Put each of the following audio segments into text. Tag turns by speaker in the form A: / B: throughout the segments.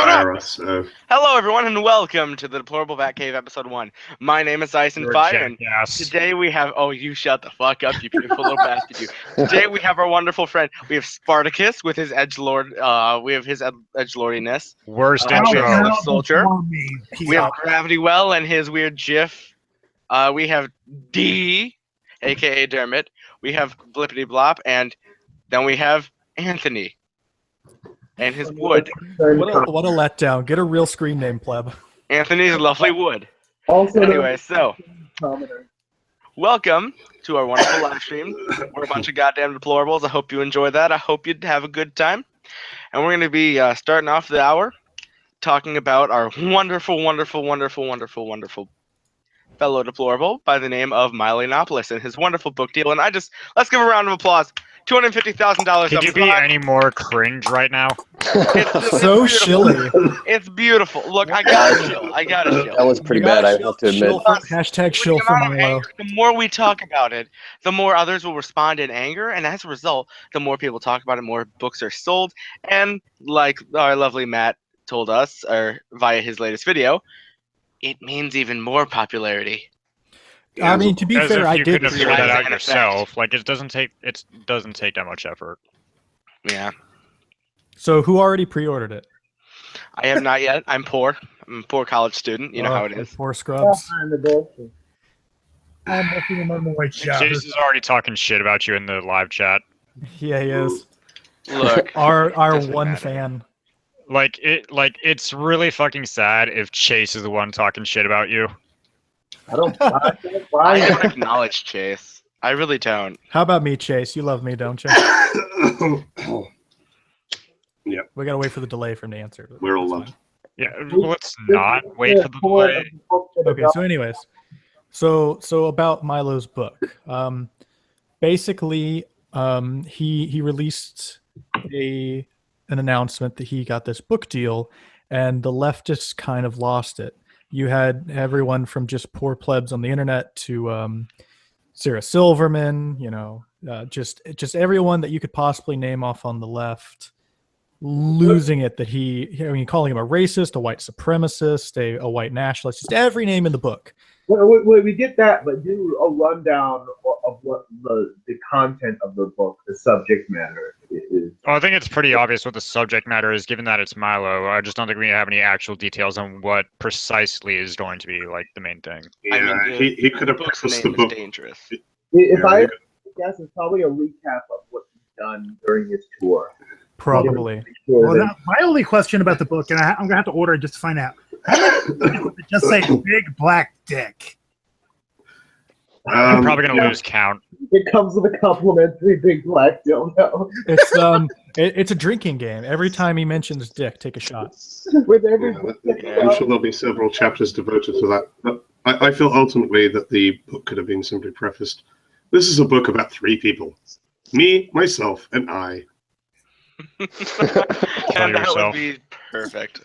A: fire us.
B: Hello, everyone, and welcome to the Deplorable Batcave, Episode 1. My name is Aicen Feir, and today we have... Oh, you shut the fuck up, you beautiful little bastard, you. Today we have our wonderful friend. We have Spartacus with his edgelord. We have his edgelordiness.
C: Worst
B: intro.
C: Soldier.
B: We have Gravity Well and his weird GIF. We have D, a.k.a. Dermot. We have BlippedyBlop, and then we have Anthony. And his wood.
D: What a letdown. Get a real screen name, pleb.
B: Anthony's lovely wood.
E: Also,
B: anyway, so welcome to our wonderful live stream. We're a bunch of goddamn deplorables. I hope you enjoy that. I hope you'd have a good time. And we're going to be starting off the hour talking about our wonderful, wonderful, wonderful, wonderful, wonderful fellow deplorable by the name of Milo Yiannopoulos and his wonderful book deal. And let's give a round of applause. $250,000.
C: Could you be any more cringe right now?
D: It's so shilly.
B: It's beautiful. Look, I gotta chill. I gotta chill.
E: That was pretty bad, I have to admit.
D: Hashtag shill for Milo.
B: The more we talk about it, the more others will respond in anger, and as a result, the more people talk about it, more books are sold. And like our lovely Matt told us, or via his latest video, it means even more popularity.
D: I mean, to be fair, I did
C: figure that out yourself. Like, it doesn't take that much effort.
B: Yeah.
D: So, who already pre-ordered it?
B: I have not yet. I'm poor. I'm a poor college student. You know how it is.
D: Poor scrubs.
F: I'm looking at my white chat.
C: Chase is already talking shit about you in the live chat.
D: Yeah, he is.
B: Look,
D: our one fan.
C: Like it's really fucking sad if Chase is the one talking shit about you.
E: I don't
B: acknowledge Chase. I really don't.
D: How about me, Chase? You love me, don't you?
A: Yeah.
D: We gotta wait for the delay for him to answer.
A: We're all loved.
C: Yeah, let's not wait for the delay.
D: Okay, so anyways. So about Milo's book. Basically, he released an announcement that he got this book deal, and the leftists kind of lost it. You had everyone from just poor plebs on the internet to Sarah Silverman, you know, just everyone that you could possibly name off on the left, losing it that calling him a racist, a white supremacist, a white nationalist, just every name in the book.
E: Well, we get that, but do a rundown of what the content of the book, the subject matter is.
C: Well, I think it's pretty obvious what the subject matter is, given that it's Milo. I just don't think we have any actual details on what precisely is going to be like the main thing.
A: Yeah, I mean, he could have prefaced the book.
B: Dangerous.
E: If I guess, it's probably a recap of what he's done during his tour.
D: Probably.
F: Well, now, my only question about the book, and I'm going to have to order it just to find out. Just say big black dick.
C: I'm probably going to lose count.
E: It comes with a complimentary big black dildo.
D: It's a drinking game. Every time he mentions dick, take a shot.
E: With every
A: I'm sure there'll be several chapters devoted to that. But I feel ultimately that the book could have been simply prefaced. This is a book about three people. Me, myself, and I.
B: And that would be perfect.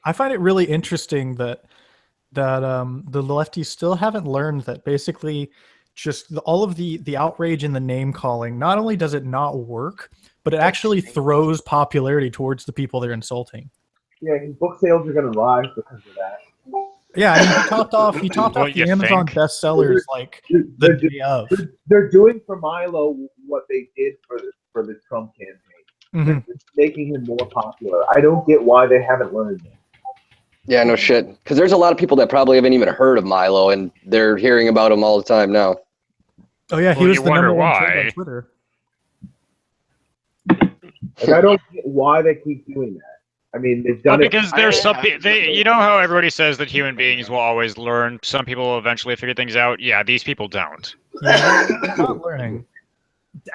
D: I find it really interesting that the lefties still haven't learned that basically just all of the outrage and the name calling, not only does it not work, but it actually throws popularity towards the people they're insulting.
E: Yeah, his book sales are going to rise because of that.
D: Yeah, I mean, he topped off the Amazon bestsellers like the day of.
E: They're doing for Milo what they did for the Trump campaign.
D: Mm-hmm.
E: It's making him more popular. I don't get why they haven't learned it.
G: Yeah, no shit. Because there's a lot of people that probably haven't even heard of Milo, and they're hearing about him all the time now.
D: Oh yeah, he was the number one trend on Twitter.
E: Like, I don't get why they keep doing that. I mean, they've done it
C: because there's some you know how everybody says that human beings will always learn. Some people will eventually figure things out. Yeah, these people don't.
D: Yeah, they're not learning.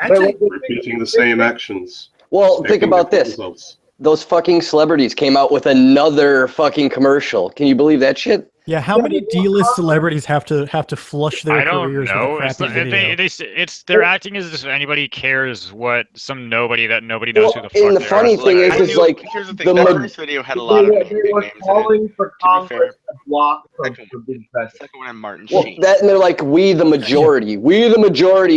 A: Repeating the same actions.
G: Well, think about this.
A: Results.
G: Those fucking celebrities came out with another fucking commercial. Can you believe that shit?
D: Yeah, how many D-list celebrities have to flush their
C: I don't
D: careers
C: know.
D: with a crappy video?
C: They're acting as if anybody cares what some nobody that nobody knows who the fuck
G: And the
C: they
G: funny
C: are.
G: thing is,
B: Here's the
G: the
B: thing. That
G: ma-
B: first video had a lot of
E: They
B: big
E: were
B: names in it.
E: calling for
B: To be fair,
E: Congress to block Trump
B: second
E: from being
B: The
E: president.
B: second one had Martin
G: well,
B: Sheen.
G: that and they're like, we the majority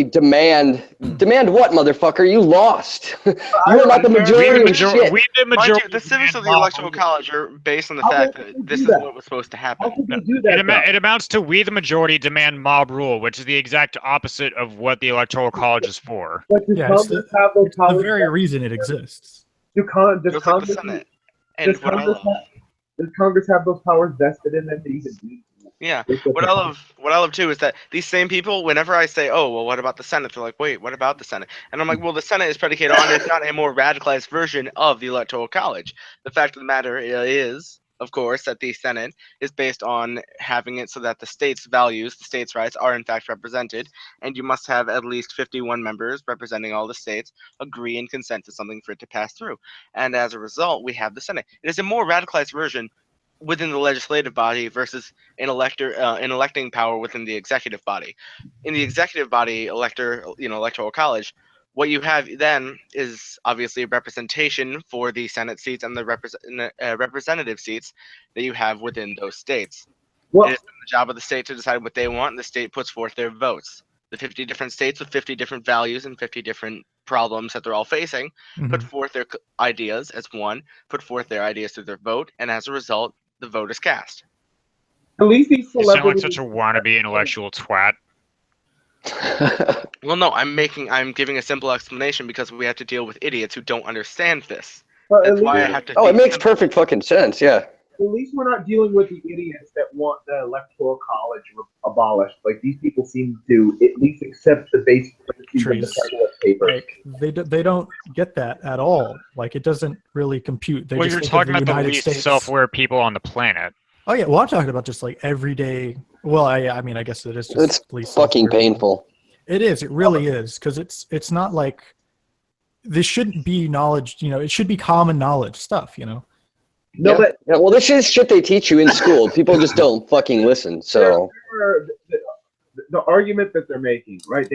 G: demand what, motherfucker? You lost. You are not the majority of shit.
C: We the
B: Mind
C: majority.
B: you, the civics of the
C: demand
B: Electoral
C: mob
B: College are based on the
E: How
B: fact
E: could
B: that
E: they
B: this
E: do
B: is
E: that?
B: what was supposed to
E: How
B: happen.
E: could they do that? though?
C: It amounts to we the majority demand mob rule, which is the exact opposite of what the Electoral College is for.
E: But does
D: Yeah,
E: Congress have those
D: It's the
E: powers?
D: very reason it exists.
E: Does
B: Just like
E: Congress,
B: the Senate. And
E: does
B: what I
E: Congress
B: love.
E: does Congress have those powers vested in them to even do?
B: Yeah. What I love too is that these same people, whenever I say, "Oh, well, what about the Senate?" They're like, "Wait, what about the Senate?" And I'm like, "Well, the Senate is predicated on, if not a more radicalized version of the Electoral College." The fact of the matter is, of course, that the Senate is based on having it so that the state's values, the states' rights, are in fact represented, and you must have at least 51 members representing all the states agree and consent to something for it to pass through. And as a result, we have the Senate. It is a more radicalized version within the legislative body versus an electing power within the executive body. In the executive body, electoral college, what you have then is obviously a representation for the Senate seats and the representative seats that you have within those states.
E: Well,
B: It is the job of the state to decide what they want, and the state puts forth their votes. The 50 different states with 50 different values and 50 different problems that they're all facing put forth their ideas as one, put forth their ideas through their vote, and as a result, the vote is cast.
E: at least these
C: You sound like
E: celebrities.
C: such a wannabe intellectual twat.
B: Well, no, I'm giving a simple explanation because we have to deal with idiots who don't understand this.
E: But
B: That's
E: at
B: why I
E: least-
B: have to.
G: Oh, it
B: be
G: makes
B: simple.
G: perfect fucking sense. Yeah.
E: At least we're not dealing with the idiots that want the electoral college abolished. Like these people seem to at least accept the basic principles of the Federalist Papers.
D: Like they don't get that at all. Like it doesn't really compute. They
C: Well,
D: just
C: you're
D: think of
C: talking about the
D: United
C: least
D: States.
C: self-aware people on the planet.
D: Oh yeah, well I'm talking about just like everyday. Well, I mean I guess it is just
G: It's
D: least
G: fucking
D: self-aware.
G: painful.
D: It is. It really is because it's not like this shouldn't be knowledge. It should be common knowledge stuff.
E: No,
G: Yeah.
E: but
G: Yeah, well, this is shit they teach you in school. People just don't fucking listen. So
E: the argument that they're making, right?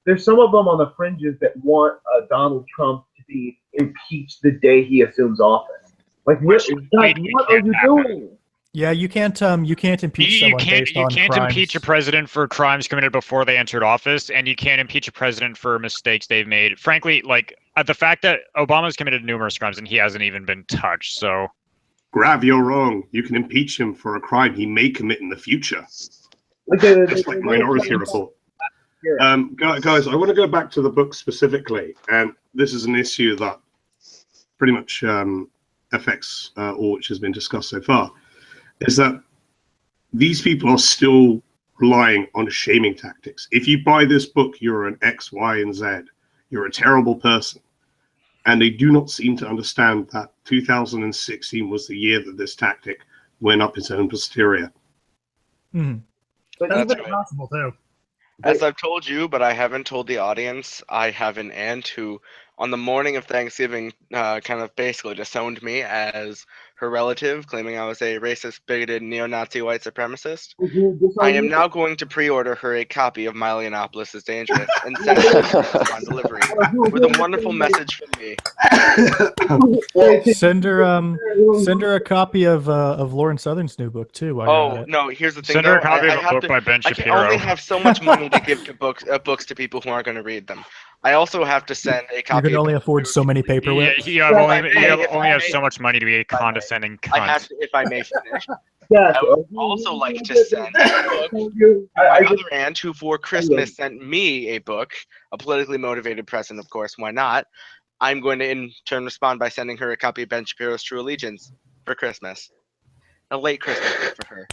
E: There's some of them on the fringes that want Donald Trump to be impeached the day he assumes office. Like, what are you doing?
D: Yeah, you can't impeach someone based on
C: You can't
D: crimes.
C: impeach a president for crimes committed before they entered office, and you can't impeach a president for mistakes they've made. Frankly, like the fact that Obama's committed numerous crimes and he hasn't even been touched. So,
A: Grav, you're wrong. You can impeach him for a crime he may commit in the future. Just like Minority Report. Guys, I want to go back to the book specifically, and this is an issue that pretty much affects all which has been discussed so far, is that these people are still relying on shaming tactics. If you buy this book, you're an X, Y, and Z. You're a terrible person. And they do not seem to understand that 2016 was the year that this tactic went up its own posterior.
F: That's
B: That's
F: even
B: right.
F: possible too.
B: As I've told you, but I haven't told the audience, I have an aunt who, on the morning of Thanksgiving, kind of basically disowned me as her relative, claiming I was a racist, bigoted, neo-Nazi white supremacist. I am now going to pre-order her a copy of My Leonopolis is Dangerous and send it on delivery with a wonderful message from me.
D: Send her a copy of Lauren Southern's new book too. while you're
B: Oh
D: at it.
B: no! Here's the thing.
C: send her a
B: though,
C: copy
B: I
C: of a
B: have
C: book
B: to-
C: by Ben
B: I can
C: Shapiro.
B: only have so much money to give to books to people who aren't going to read them. I also have to send a
D: You
B: copy.
D: can only afford so many paperweights.
C: You only have so much money to be a condescending
B: I have
C: cunt.
B: to, if I may finish.
E: Yeah,
B: I would also like to send a book to my other aunt, who for Christmas sent me a book, a politically motivated present, of course. Why not? I'm going to in turn respond by sending her a copy of Ben Shapiro's True Allegiance for Christmas. A late Christmas gift for her.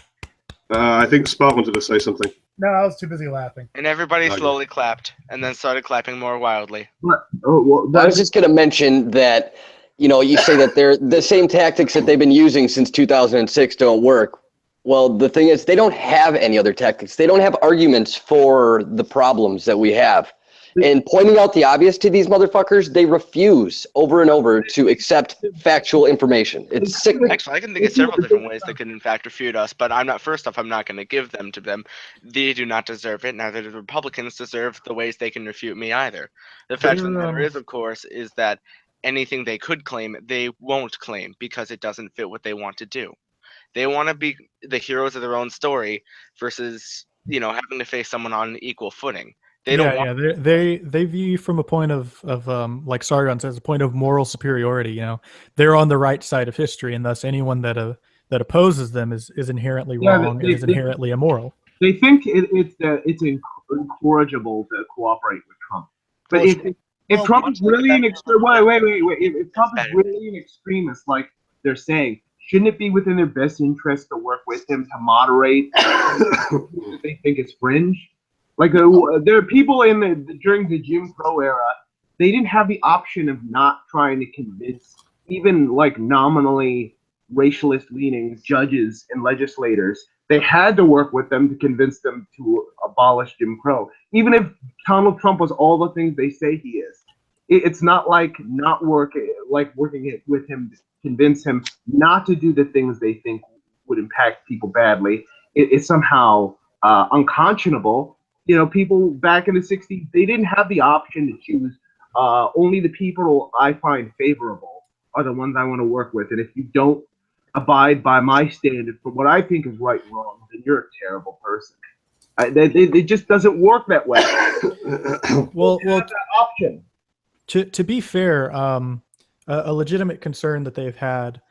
A: I think Spark wanted to say something.
F: No, I was too busy laughing.
B: And everybody
A: Okay.
B: slowly clapped, and then started clapping more wildly.
G: I was just going to mention that, you say that they're the same tactics that they've been using since 2006 don't work. Well, the thing is, they don't have any other tactics. They don't have arguments for the problems that we have. and pointing out the obvious to these motherfuckers, they refuse over and over to accept factual information. It's sickening.
B: Actually, I can think of several different ways they could, in fact, refute us. But I'm not. First off, I'm not going to give them to them. They do not deserve it. Neither do the Republicans deserve the ways they can refute me either. The fact of the matter is, of course, is that anything they could claim, they won't claim because it doesn't fit what they want to do. They want to be the heroes of their own story versus, having to face someone on an equal footing. They don't want.
D: They view you from a point of like Sargon says, a point of moral superiority. They're on the right side of history, and thus anyone that opposes them is inherently wrong and is inherently immoral.
E: They think it's incorrigible to cooperate with Trump. But if Trump is really an if Trump is really an extremist, like they're saying, shouldn't it be within their best interest to work with him to moderate that they think is fringe? Like there are people during the Jim Crow era, they didn't have the option of not trying to convince even like nominally racialist leaning judges and legislators. They had to work with them to convince them to abolish Jim Crow. Even if Donald Trump was all the things they say he is, it's not like working with him to convince him not to do the things they think would impact people badly. It's somehow unconscionable. People back in the 60s, they didn't have the option to choose. Only the people I find favorable are the ones I want to work with. And if you don't abide by my standard for what I think is right and wrong, then you're a terrible person. It just doesn't work that way.
D: Well,
E: that option.
D: To be fair, a legitimate concern that they've had,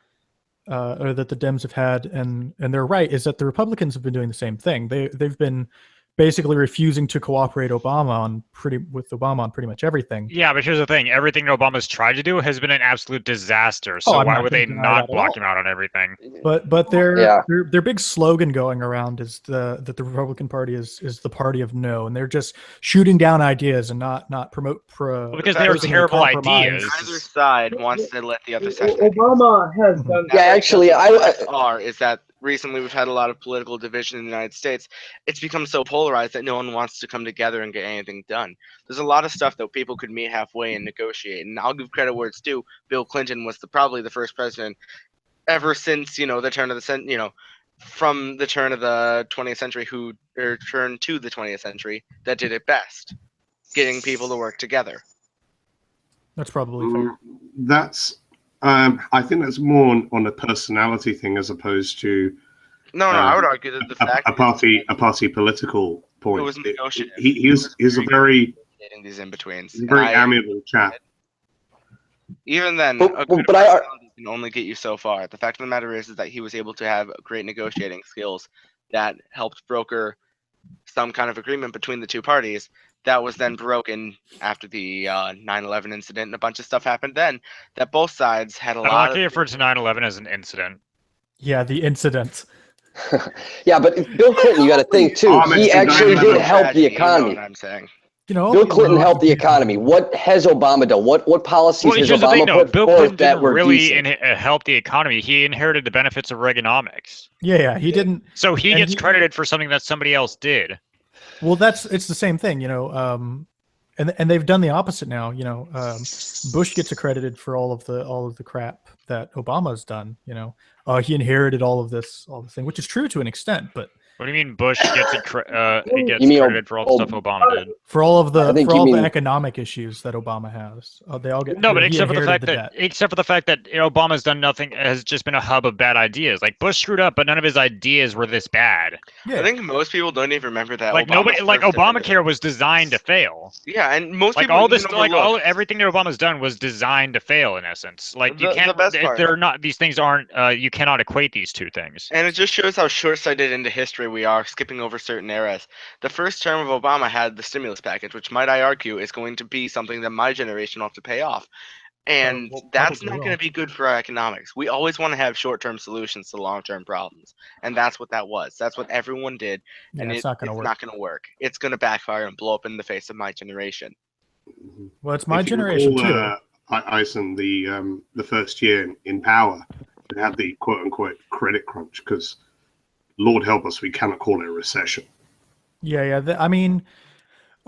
D: or that the Dems have had, and they're right, is that the Republicans have been doing the same thing. They've been basically refusing to cooperate with Obama on pretty much everything.
C: Yeah, but here's the thing: everything Obama's tried to do has been an absolute disaster. So why would they not block him out on everything?
D: But their big slogan going around is that the Republican Party is the party of no, and they're just shooting down ideas and not promote
C: because they're terrible ideas.
B: Neither side wants to let the other side.
E: Obama has done.
G: Yeah, actually,
B: is that recently we've had a lot of political division in the United States. It's become so polarized that no one wants to come together and get anything done. There's a lot of stuff that people could meet halfway and negotiate. And I'll give credit where it's due. Bill Clinton was probably the first president ever since, the turn of the from the turn of the 20th century turn to the 20th century that did it best, getting people to work together.
D: That's probably fair.
A: I think that's more on a personality thing as opposed to
B: I would argue that the fact
A: a party political point.
B: It was negotiated.
A: He's a very
B: these in-betweens.
A: Very amiable chap.
B: Even then,
G: but
B: personality can only get you so far. The fact of the matter is that he was able to have great negotiating skills that helped broker some kind of agreement between the two parties. That was then broken after the 9/11 incident, and a bunch of stuff happened then that both sides had a lot of...
C: I like to refer to 9/11 as an incident.
D: Yeah, the incident.
G: Yeah, but Bill Clinton, you got to think, too. He actually did help the economy.
B: You know what I'm saying?
G: Bill Clinton helped the economy. What has Obama done? What policies has Obama put
C: Bill
G: forth
C: Clinton
G: that
C: didn't
G: were
C: really
G: decent?
C: help the economy. He inherited the benefits of Reaganomics.
D: Yeah, he didn't.
C: So he gets credited for something that somebody else did.
D: Well, it's the same thing, and they've done the opposite now. Bush gets accredited for all of the crap that Obama's done. He inherited all of this thing, which is true to an extent, but.
C: What do you mean Bush gets credited for all the stuff Obama did?
D: For all of the economic issues that Obama has, they all get.
C: No, but except for the fact that Obama's done nothing, has just been a hub of bad ideas. Like Bush screwed up, but none of his ideas were this bad.
B: Yeah. I think most people don't even remember that.
C: Like Obamacare was designed to fail.
B: Yeah, and most people
C: everything that Obama's done was designed to fail in essence. Like you can't. They're not. These things aren't. You cannot equate these two things.
B: And it just shows how short-sighted into history we are, skipping over certain eras. The first term of Obama had the stimulus package, which might I argue is going to be something that my generation will have to pay off. And that's not going to be good for our economics. We always want to have short-term solutions to long-term problems. And that's what that was. That's what everyone did. And it's not going to work. It's going to backfire and blow up in the face of my generation.
D: Well, it's my generation too.
A: Aicen, the first year in power, it had the quote-unquote credit crunch because Lord help us, we cannot call it a recession.
D: Yeah. I mean,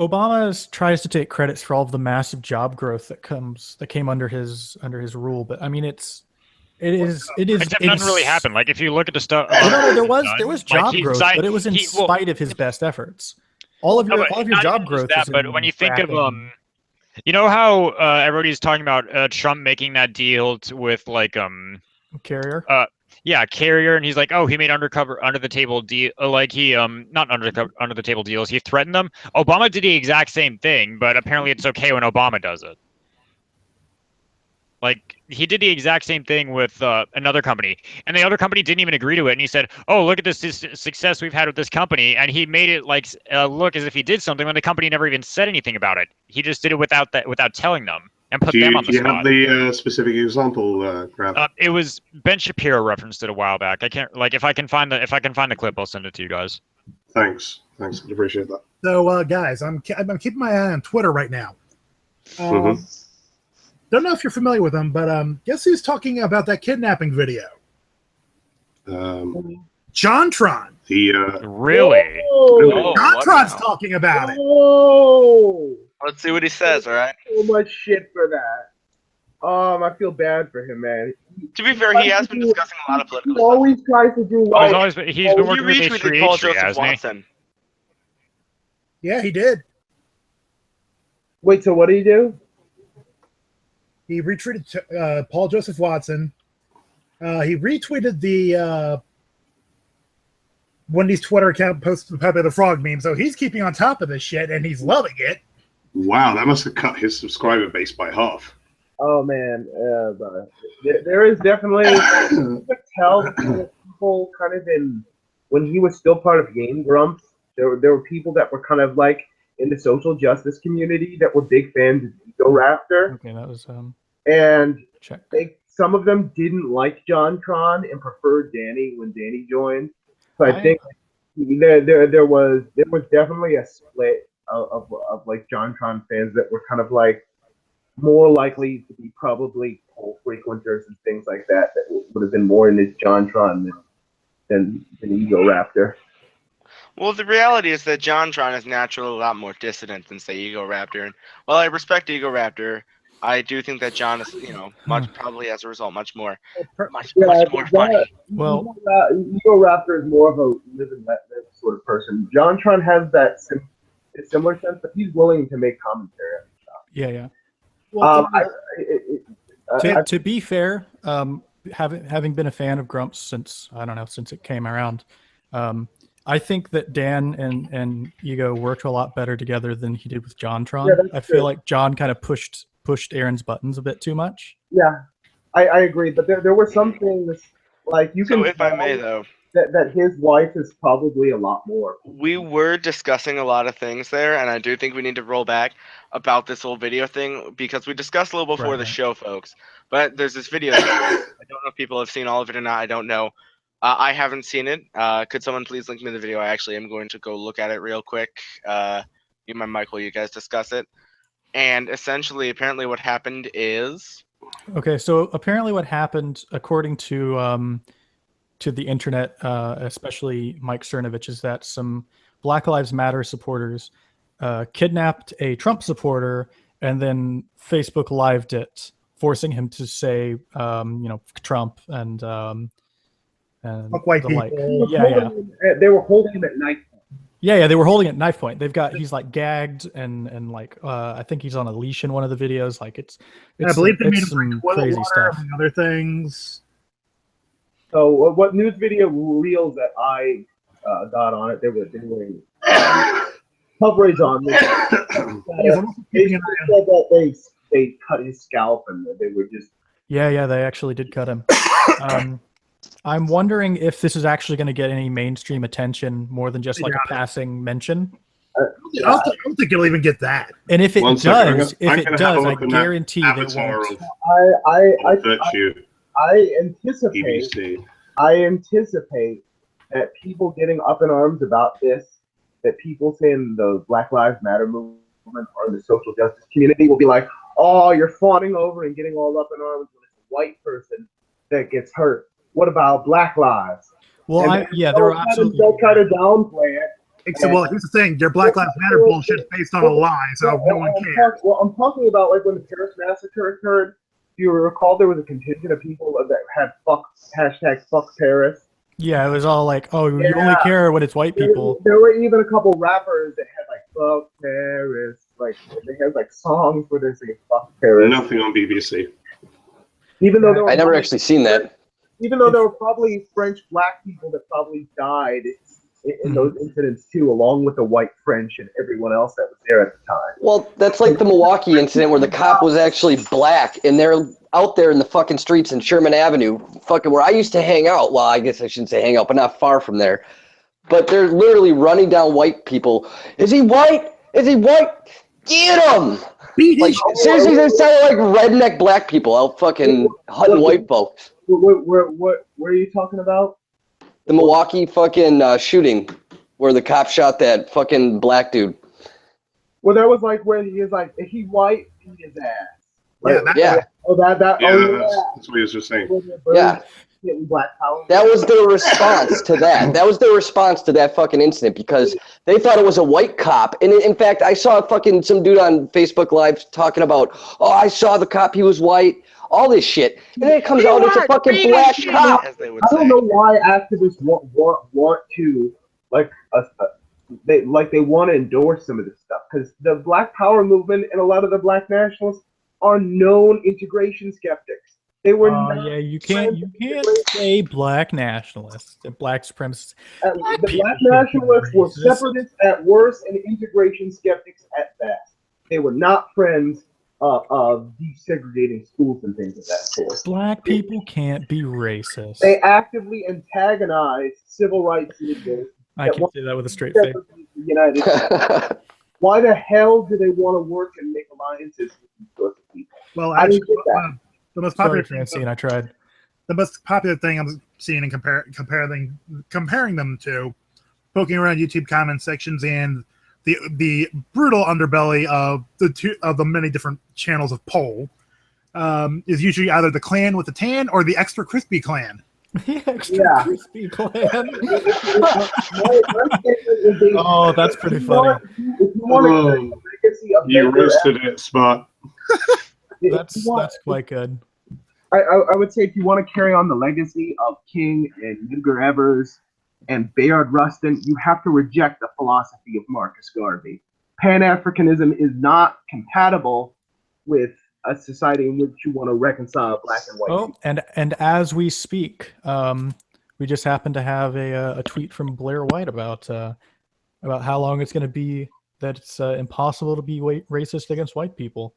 D: Obama tries to take credits for all of the massive job growth that came under his rule, but I mean it is
C: Except nothing really happened. Like if you look at the stuff,
D: no, there was job
C: he
D: growth,
C: signed-
D: but it was in
C: he- well-
D: spite of his best efforts. All of your
C: not
D: job
C: even
D: growth
C: just
D: is
C: that,
D: in
C: but when you think of
D: fracking.
C: you know how everybody's talking about Trump making that deal with like
D: Carrier.
C: Yeah, Carrier, and he's like, oh, he made under the table deal, like he not under the table deals. He threatened them. Obama did the exact same thing, but apparently it's okay when Obama does it. Like he did the exact same thing with another company, and the other company didn't even agree to it. And he said, "Oh, look at this success we've had with this company," and he made it like look as if he did something when the company never even said anything about it. He just did it without telling them and put them on the
A: Do you
C: spot.
A: have the specific example, Grab?
C: It was Ben Shapiro referenced it a while back. I can't if I can find the clip, I'll send it to you guys.
A: Thanks, I appreciate that.
F: So, guys, I'm keeping my eye on Twitter right now. Don't know if you're familiar with him, but guess who's talking about that kidnapping video? JonTron.
C: Really?
B: Oh,
F: JonTron's talking about it.
E: Oh,
B: let's see what he says. All right.
E: so much shit for that. I feel bad for him, man.
B: To be fair, he has been discussing a lot of political
E: He
B: stuff.
E: always tries to do right.
C: He's been working with
B: He
C: H3H3,
B: retweeted Paul Joseph
C: hasn't he?
B: Watson.
F: Yeah, he did.
E: Wait, so what did he do?
F: He retweeted Paul Joseph Watson. He retweeted the Wendy's Twitter account posted the Pepe the Frog meme, so he's keeping on top of this shit, and he's loving it.
A: Wow, that must have cut his subscriber base by half.
E: Oh man, there is definitely you could tell that people kind of when he was still part of Game Grumps. There were people that were kind of like in the social justice community that were big fans of Ego Raptor.
D: Okay, that was
E: and
D: check.
E: Some of them didn't like JonTron and preferred Danny when Danny joined. So I think there was definitely a split of like JonTron fans that were kind of like more likely to be probably poll frequenters and things like that would have been more into JonTron than Ego Raptor.
B: Well, the reality is that JonTron is naturally a lot more dissident than, say, Ego Raptor. And while I respect Ego Raptor, I do think that John is, much probably as a result, much more funny.
D: Well,
E: Ego Raptor is more of a live and let live sort of person. JonTron has that similar sense, but he's willing to make commentary on stuff.
D: Yeah.
F: Well,
D: To be fair, having been a fan of Grumps since it came around, I think that Dan and Ego worked a lot better together than he did with JonTron.
E: Yeah,
D: I feel like John kind of pushed Aaron's buttons a bit too much.
E: Yeah, I agree. But there were some things like you can.
B: So if I may, though.
E: That his wife is probably a lot more.
B: We were discussing a lot of things there, and I do think we need to roll back about this whole video thing because we discussed a little before the show, folks. But there's this video. I don't know if people have seen all of it or not. I don't know. I haven't seen it. Could someone please link me the video? I actually am going to go look at it real quick. You my mic while you guys discuss it. And essentially, apparently what happened is...
D: Okay, so apparently what happened, according to the internet, especially Mike Cernovich, is that some Black Lives Matter supporters kidnapped a Trump supporter and then Facebook lived it, forcing him to say, Trump and
F: fuck white people.
D: Like. Yeah.
E: They were holding him at knife point.
D: Yeah, they were holding it at knife point. He's like gagged and like I think he's on a leash in one of the videos. Like it's
F: I believe they made him
D: some
F: drink toilet
D: crazy
F: water
D: stuff.
F: and other things.
E: So what news video reels that I got on it? They were doing coverage on this. They said that they cut his scalp and they were just.
D: Yeah, they actually did cut him. I'm wondering if this is actually going to get any mainstream attention more than just like a passing mention.
F: I don't think it'll even get that.
D: And if it does, I guarantee they won't.
E: I anticipate that people getting up in arms about this, that people saying the Black Lives Matter movement or the social justice community will be like, oh, you're fawning over and getting all up in arms when it's a white person that gets hurt. What about Black lives?
D: Well, there were absolutely.
E: They'll try to downplay it
F: Except, well, here's the thing: their Black Lives Matter bullshit is based on a lie, so no one cares.
E: I'm talking about like when the Paris massacre occurred. Do you recall there was a contingent of people that had #fuck Paris?
D: Yeah, it was all like, oh, you only care when it's white people.
E: There were even a couple rappers that had like "fuck Paris," like they had like songs where they say "fuck Paris."
A: Nothing on BBC.
E: Even though
G: I never actually seen that.
E: Even though there were probably French black people that probably died in those incidents too, along with the white French and everyone else that was there at the time.
G: Well, that's like the Milwaukee incident where the cop was actually black, and they're out there in the fucking streets in Sherman Avenue, fucking where I used to hang out. Well, I guess I shouldn't say hang out, but not far from there. But they're literally running down white people. Is he white? Is he white? Get him! Like, seriously, they sound like redneck black people out fucking hunting white folks.
E: What are you talking about?
G: The Milwaukee fucking shooting where the cop shot that fucking black dude.
E: Well, that was like where he is like, if he white, beat his ass.
F: Like,
G: Yeah.
A: That's what he was just saying.
G: Yeah.
E: Black power.
G: That was their response to that. That was their response to that fucking incident because they thought it was a white cop. And in fact, I saw fucking some dude on Facebook Live talking about, oh, I saw the cop, he was white, all this shit. And then it comes out, it's a fucking black cop.
B: As they would
E: I don't
B: say.
E: know why activists want to they want to endorse some of this stuff because the Black Power movement and a lot of the Black nationalists are known integration skeptics. They were.
D: Yeah, you can't say black nationalists and black supremacists.
E: The Black nationalists were separatists at worst and integration skeptics at best. They were not friends of desegregating schools and things of that sort.
D: Black people can't be racist.
E: They actively antagonize civil rights leaders.
D: I can say that with a straight face.
E: The United States. Why the hell do they want to work and make alliances with these sorts of people?
F: Well,
E: I
F: actually,
E: didn't get that.
F: the most popular
D: Sorry, Francine, I tried.
F: The most popular thing I'm seeing and comparing them to, poking around YouTube comment sections and the brutal underbelly of the many different channels of poll, is usually either the clan with the tan or the extra crispy clan.
D: The extra crispy clan. Oh, that's pretty funny.
A: You roasted it, Spot.
D: That's quite good.
E: I would say if you want to carry on the legacy of King and Edgar Evers and Bayard Rustin, you have to reject the philosophy of Marcus Garvey. Pan-Africanism is not compatible with a society in which you want to reconcile black and white people.
D: And as we speak, we just happen to have a tweet from Blair White about how long it's going to be that it's impossible to be racist against white people.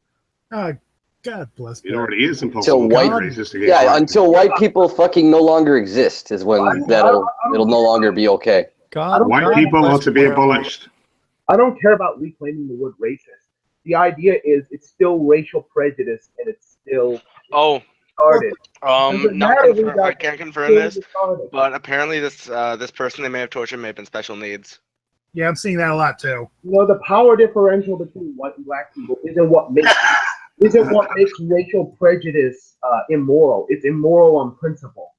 F: God bless.
A: It already is impossible.
G: Until white people fucking no longer exist is when it'll no longer be okay.
A: White people are to be abolished.
E: I don't care about reclaiming the word racist. The idea is it's still racial prejudice and it's still started.
B: I can't confirm this, but apparently this person they may have tortured may have been special needs.
F: Yeah, I'm seeing that a lot too.
E: You know, the power differential between white and black people isn't what makes racial prejudice immoral. It's immoral on principle.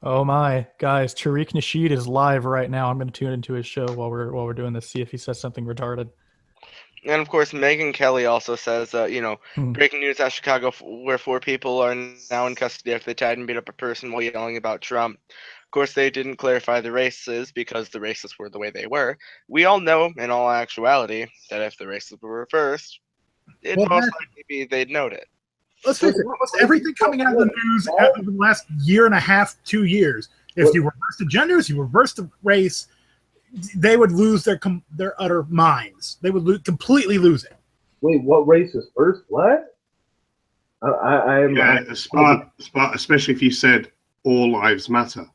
D: Oh my, guys, Tariq Nasheed is live right now. I'm going to tune into his show while we're doing this, see if he says something retarded.
B: And of course, Megyn Kelly also says, breaking news out of Chicago, where 4 people are now in custody after they tied and beat up a person while yelling about Trump. Of course, they didn't clarify the races because the races were the way they were. We all know, in all actuality, that if the races were reversed, it'd most likely be they'd note it.
F: Let's face it, almost everything coming out of the news over the last year and a half, 2 years, if you reverse the genders, you reverse the race, they would lose their utter minds. They would completely lose it.
E: Wait, what race was first? What?
A: Spot, especially if you said all lives matter.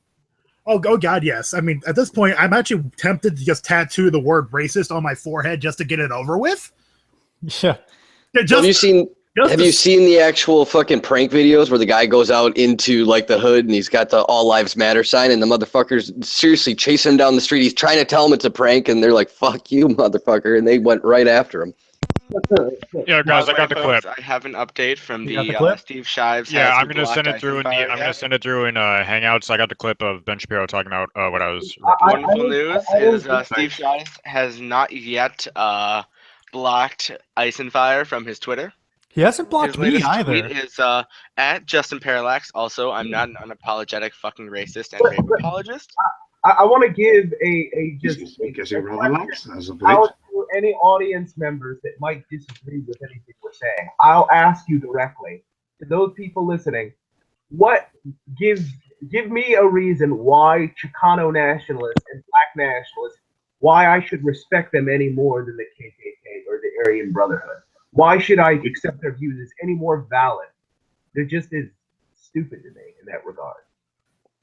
F: Oh God, yes. I mean, at this point, I'm actually tempted to just tattoo the word racist on my forehead just to get it over with.
D: Yeah.
G: Have you seen the actual fucking prank videos where the guy goes out into like the hood and he's got the All Lives Matter sign and the motherfuckers seriously chase him down the street? He's trying to tell him it's a prank and they're like, "Fuck you, motherfucker," and they went right after him.
C: Yeah, guys, I got the clip.
B: I have an update from
D: You got
B: the
D: the clip?
B: Steve Shives.
C: Yeah,
B: has
C: I'm gonna
B: blocked
C: send it through in
B: Aicen
C: the.
B: Feir
C: I'm gonna
B: yet.
C: send it through in Hangouts. I got the clip of Ben Shapiro talking about what I was.
B: Wonderful
E: I
B: news
E: don't
B: is
E: think-
B: Steve Shives has not yet blocked Aicen Feir from his Twitter.
D: He hasn't
B: His
D: blocked me
B: latest
D: either.
B: tweet is at Justin Parallax. Also, I'm not an unapologetic fucking racist and rape apologist.
E: I want to give a just
A: He's getting rather lax as of
E: out
A: late.
E: to any audience members that might disagree with anything we're saying. I'll ask you directly, to those people listening, give me a reason why Chicano nationalists and black nationalists, why I should respect them any more than the KKK or the Aryan Brotherhood. Why should I accept their views as any more valid? They're just as stupid to me in that regard.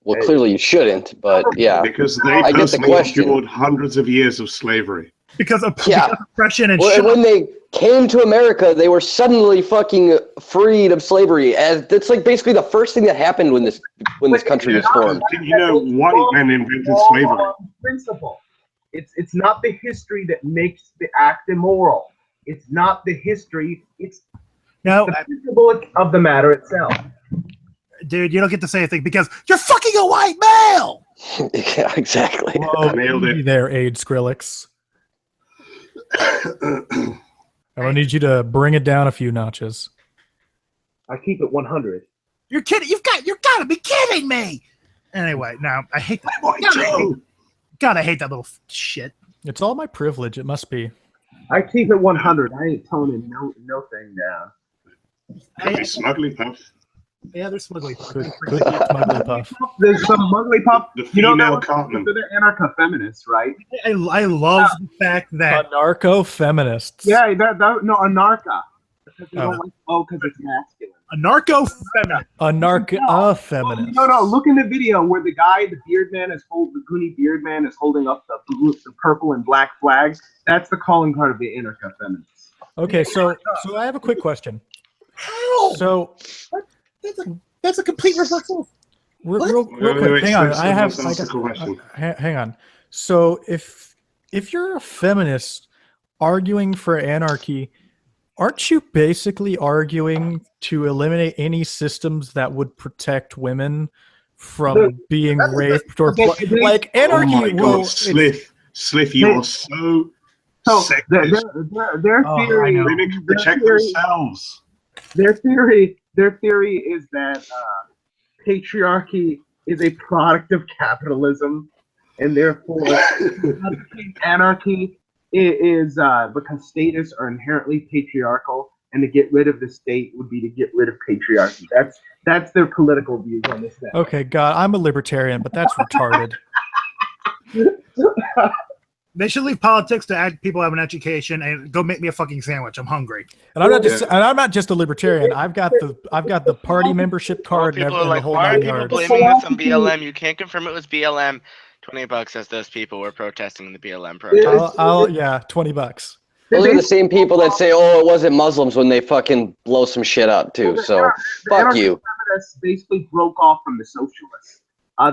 G: Well, clearly you shouldn't, but yeah.
A: Because they
G: I get the
A: personally
G: question.
A: endured hundreds of years of slavery.
F: Because of
G: Yeah.
F: oppression and
G: Well,
F: shit.
G: when they came to America, they were suddenly fucking freed of slavery. As that's like basically the first thing that happened when this country was formed.
A: Didn't you know white men invented slavery?
E: Principle. It's not the history that makes the act immoral. It's not the history. It's
F: No,
E: the principle of the matter itself.
F: dude, you don't get to say anything because you're fucking a white male.
G: Yeah, exactly.
D: Whoa,
A: Nailed it.
D: easy there, Aid Skrillex. I'm gonna need you to bring it down a few notches.
E: I keep it 100.
F: You're kidding. You gotta be kidding me. Anyway, no, I hate that. God, I hate that little shit.
D: It's all my privilege. It must be.
E: I keep it 100. I ain't toning no thing down.
A: Could be smugly puff.
F: Yeah, there's smugly.
D: Could be smugly puff.
E: There's some mugly pop.
A: The
E: You know,
A: female
E: they're
A: Cartman.
E: anarcho-feminists, right?
F: I love the fact that
D: Anarcho-feminists.
E: Yeah, no, anarcha. Because they
D: Oh.
E: don't like O because it's masculine.
F: anarcho-feminist.
D: Anarcho-feminist.
E: No. Look in the video where the guy, the Goonie beard man, is holding up the purple and black flag. That's the calling card of the anarcho-feminists.
D: Okay, so I have a quick question.
F: How?
D: So
F: That's a complete reversal.
D: real
A: Wait,
D: quick, hang on.
A: That's a question.
D: Hang on. So if you're a feminist arguing for anarchy, aren't you basically arguing to eliminate any systems that would protect women from being raped or like anarchy?
A: Oh my God,
D: It's-
A: Slyph, you are so
E: So
A: sexist.
E: their
D: Oh, I
E: theory,
D: know.
A: Women can protect themselves.
E: their theory is that patriarchy is a product of capitalism, and therefore anarchy is because states are inherently patriarchal, and to get rid of the state would be to get rid of patriarchy. That's their political views on this.
D: Okay, God, I'm a libertarian, but that's retarded.
F: They should leave politics to people have an education and go make me a fucking sandwich. I'm hungry.
D: And I'm not just a libertarian. I've got the party membership card and
B: People are
D: the
B: like,
D: whole
B: why are
D: nine
B: people
D: yards.
B: blaming this on BLM? You can't confirm it was BLM. $20 as those people were protesting in the BLM protest.
D: Yeah, $20.
G: Those are the same people that say, "Oh, it wasn't Muslims" when they fucking blow some shit up too. So fuck you.
E: Feminists basically broke off from the socialists.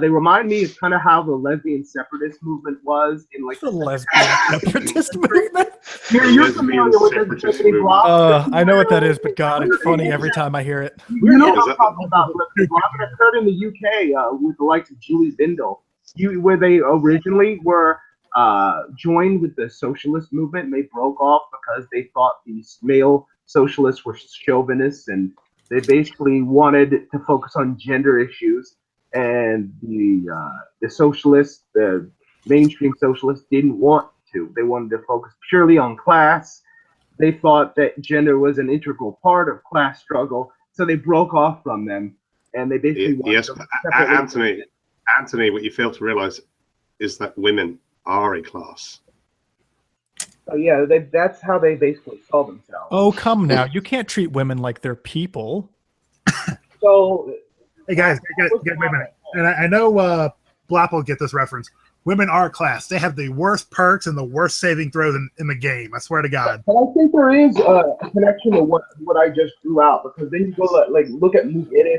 E: They remind me of kind of how the lesbian separatist movement was in like
D: The lesbian separatist movement.
E: You're familiar with BlippedyBlop?
D: I know what that is, but God, it's funny every time I hear it.
E: You know what I'm talking about. BlippedyBlop. It occurred in the UK with the likes of Julie Bindel, where they originally were joined with the socialist movement, and they broke off because they thought these male socialists were chauvinists, and they basically wanted to focus on gender issues. And the socialists, the mainstream socialists, didn't want to. They wanted to focus purely on class. They thought that gender was an integral part of class struggle, so they broke off from them, and they basically wanted
A: Yes,
E: to
A: but
E: separate.
A: Anthony, what you fail to realize is that women are a class.
E: So yeah, that's how they basically saw themselves.
D: Oh, come now. You can't treat women like they're people.
E: So
F: Hey guys, wait a minute. And I know Blop will get this reference. Women are class. They have the worst perks and the worst saving throws in the game. I swear to God.
E: but I think there is a connection to what I just threw out, because then you go look at Mujeres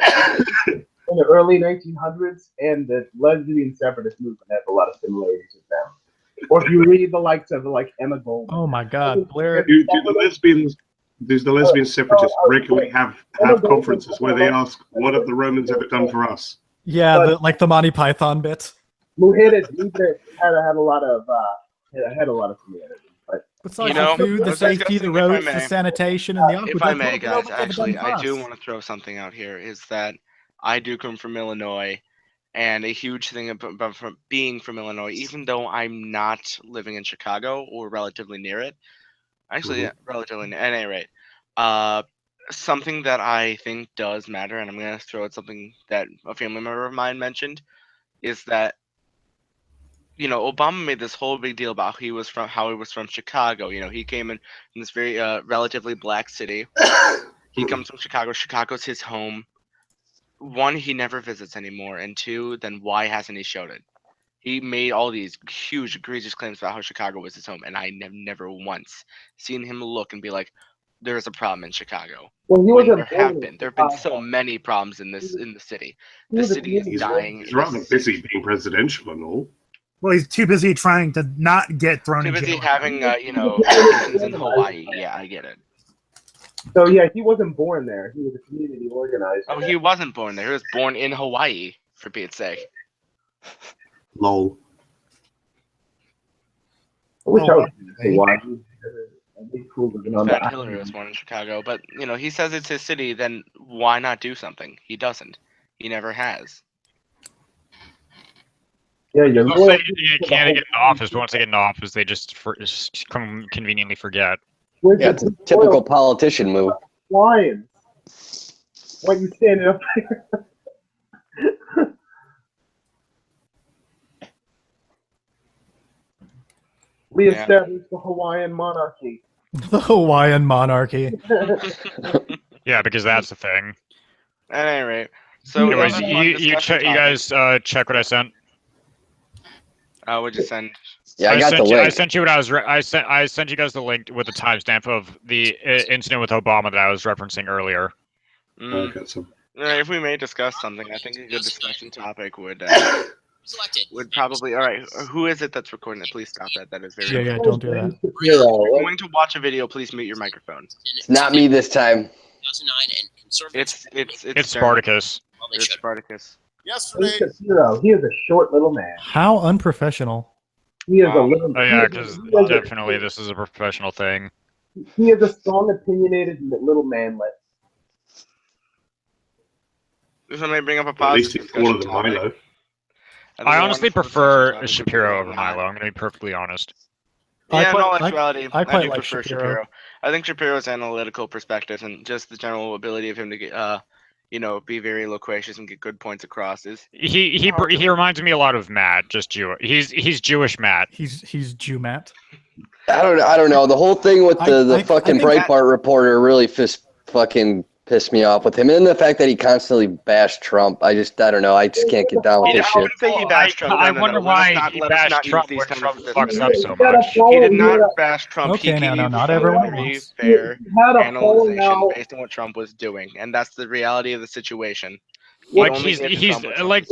E: in the early 1900s, and the lesbian separatist movement has a lot of similarities with them. Or if you read the likes of like Emma Goldman.
D: Oh my God, Blair.
A: Do the lesbian separatists regularly have conferences where they ask, "What have the Romans ever done for us?"
D: Yeah, like the Monty Python bits.
E: Mujeres had a lot of similarity. But
D: It's like
B: You know,
D: the food,
B: I
D: the
B: was
D: safety, the
B: discussing, if I
D: roads, the
B: may.
D: sanitation, and the aqueduct.
B: If I may,
D: What have
B: guys,
D: nobody's ever
B: actually,
D: done for
B: I do
D: us?
B: want to throw something out here. Is that I do come from Illinois, and a huge thing about from being from Illinois, even though I'm not living in Chicago or relatively near it, actually, relatively at any rate, something that I think does matter, and I'm gonna throw out something that a family member of mine mentioned, is that Obama made this whole big deal about how he was from Chicago. He came in this very relatively black city. He comes from Chicago. Chicago's his home. One, he never visits anymore, and two, then why hasn't he showed it? He made all these huge, egregious claims about how Chicago was his home, and I have never once seen him look and be like, "There's a problem in Chicago."
E: well, he
B: When
E: wasn't
B: there have been so
E: Chicago.
B: many problems in the city.
E: He
B: The
E: was a
B: city is
E: community
B: dying.
A: He's rather busy being presidential and all.
F: Well, he's too busy trying to not get thrown
B: Too
F: in
B: busy
F: jail.
B: having vacations in Hawaii. Yeah, I get it.
E: So yeah, he wasn't born there. He was a community organizer.
B: Oh, he wasn't born there. He was born in Hawaii, for Pete's sake.
A: Lol.
E: I wish I was in
F: Hey.
E: Hawaii. I'd be cool living on the
B: Fat Hillary was
E: island.
B: born in Chicago, but he says it's his city. Then why not do something? He doesn't. He never has.
E: Yeah, you're
C: They'll say you can't get in office, but once they get in office, they just conveniently forget.
G: Yeah, it's a typical politician move.
E: Lions. Why you standing up there? We
B: Yeah.
E: established the Hawaiian monarchy.
D: The Hawaiian monarchy.
C: Yeah, because that's the thing.
B: At any rate, so
C: Anyways,
B: another fun
C: you
B: discussion
C: guys
B: topic.
C: check what I sent.
B: What'd you send?
G: Yeah, I got the link.
C: I sent you what I was. I sent you guys the link with the timestamp of the incident with Obama that I was referencing earlier.
A: Okay, so
B: If we may discuss something, I think a good discussion topic would probably. All right, who is it that's recording it? Please stop that. That is very.
D: Yeah, don't do that.
B: If you're going to watch a video, please mute your microphone.
G: It's not me this time.
B: It's
C: Spartacus.
B: It's Spartacus.
E: He's a hero. He is a short little man.
D: How unprofessional.
E: He is a little.
C: Oh yeah,
E: he
C: because
E: is-
C: definitely this is a professional thing.
E: He is a strong, opinionated little manlet.
B: If I may bring up a
A: at least
B: positive
A: he's cooler
B: discussion
A: than
B: topic.
A: Milo.
C: I honestly prefer Shapiro
B: Shapiro
C: over Milo. I'm gonna be perfectly honest.
B: Yeah, in all
D: I
B: actuality,
D: quite
B: I do
D: like
B: prefer
D: Shapiro.
B: Shapiro. I think Shapiro's analytical perspective and just the general ability of him to get, be very loquacious and get good points across is.
C: He reminds me a lot of Matt, just Jewish. He's Jewish Matt.
D: He's Jew Matt.
G: I don't know. The whole thing with the
D: I
G: fucking
D: think
G: Breitbart reporter really fucking pissed me off with him, and the fact that he constantly bashed Trump. I don't know. I just can't get down with this
B: I
G: shit.
B: wouldn't say he bashed Trump.
C: I
B: No.
C: wonder
B: Let us
C: why
B: not-
C: he
B: let us
C: bashed
B: not use
C: Trump
B: these
C: when
B: terms
C: Trump
B: of
C: fucks
B: disrespect.
C: up so much.
B: He did not bash Trump.
D: Okay,
B: he gave
D: not
B: a
D: everyone
B: very
D: wants.
B: fair
E: He had a falling
B: analyzation
E: out.
B: based on what Trump was doing, and that's the reality of the situation.
C: Like
B: only
C: he's
B: hit
C: he's
B: Trump with
C: like